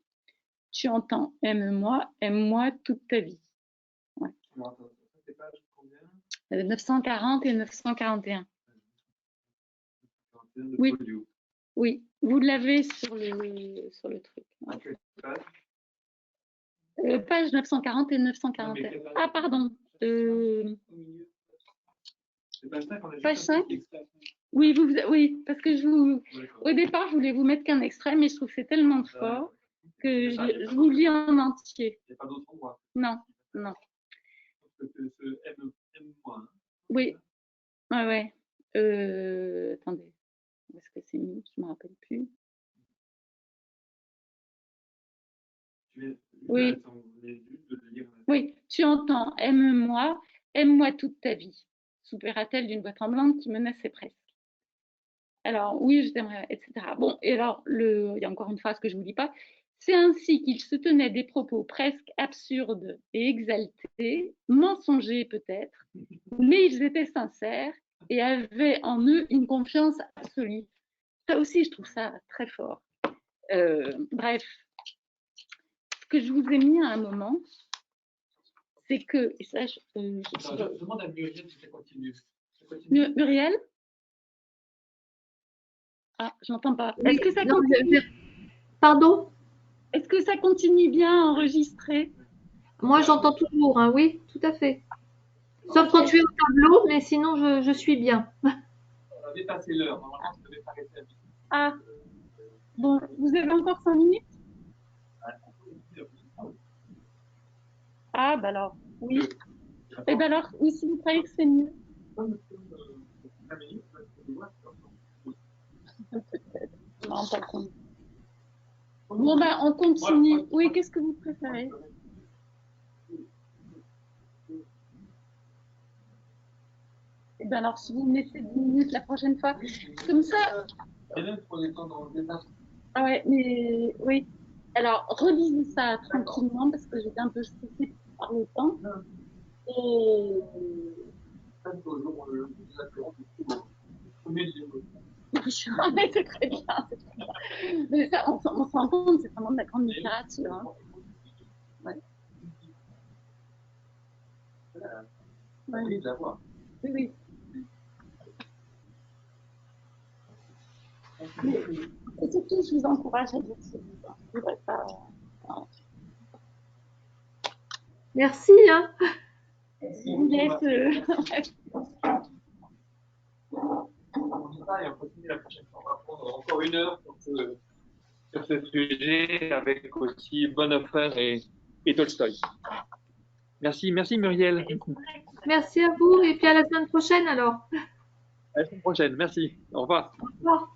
Tu entends, aime-moi toute ta vie. Ouais. 940 et 941. Oui. Oui, vous l'avez sur le truc. Page 940 et 941. Ah, pardon. Page 5. Oui, oui, parce que au départ, je voulais vous mettre qu'un extrait, mais je trouve que c'est tellement fort que je vous lis en entier. Il n'y a pas d'autre endroit. Non, non. Oui, ouais. Attendez, où est-ce que c'est mis? Je ne me rappelle plus. Oui. Oui, tu entends, aime-moi toute ta vie, soupira-t-elle d'une voix tremblante qui menaçait presque. Alors, oui, je t'aimerais, etc. Bon, et alors, il y a encore une phrase que je ne vous lis pas. C'est ainsi qu'il se tenait des propos presque absurdes et exaltés, mensongers peut-être, mais ils étaient sincères et avaient en eux une confiance absolue. Ça aussi, je trouve ça très fort. Bref, ce que je vous ai mis à un moment, c'est que, et ça, je demande à Muriel si ça continue. Muriel? Ah, je n'entends pas. Est-ce que ça continue? Pardon? Est-ce que ça continue bien à enregistrer? Moi, j'entends toujours, hein, oui, tout à fait. Sauf quand tu es au tableau, mais sinon, je suis bien. On a dépassé l'heure, normalement, ça devait s'arrêter à midi. Ah, bon, vous avez encore 5 minutes? Ah, bah alors, oui. Et bah alors, oui, si vous croyez que c'est mieux. Non, pas compte. Bon, bah, on continue. Oui, qu'est-ce que vous préférez? Et bien alors, si vous me laissez 10 minutes la prochaine fois, comme ça. Ah ouais, mais oui. Alors, relisez ça tranquillement parce que j'étais un peu stressée par le temps. Et. Ah, mais c'est très bien, c'est très bien. Mais ça, on se rend compte, c'est vraiment de la grande littérature. Hein. Ouais. Ouais. Oui, oui. Et surtout, je vous encourage à lire ce livre. Je voudrais pas. Merci. Hein. Je vous laisse. On continue la prochaine fois. On va prendre encore 1 heure sur ce sujet avec aussi Bonhoeffer et Tolstoï. Merci Muriel. Merci à vous et puis à la semaine prochaine alors. À la semaine prochaine. Merci. Au revoir. Au revoir.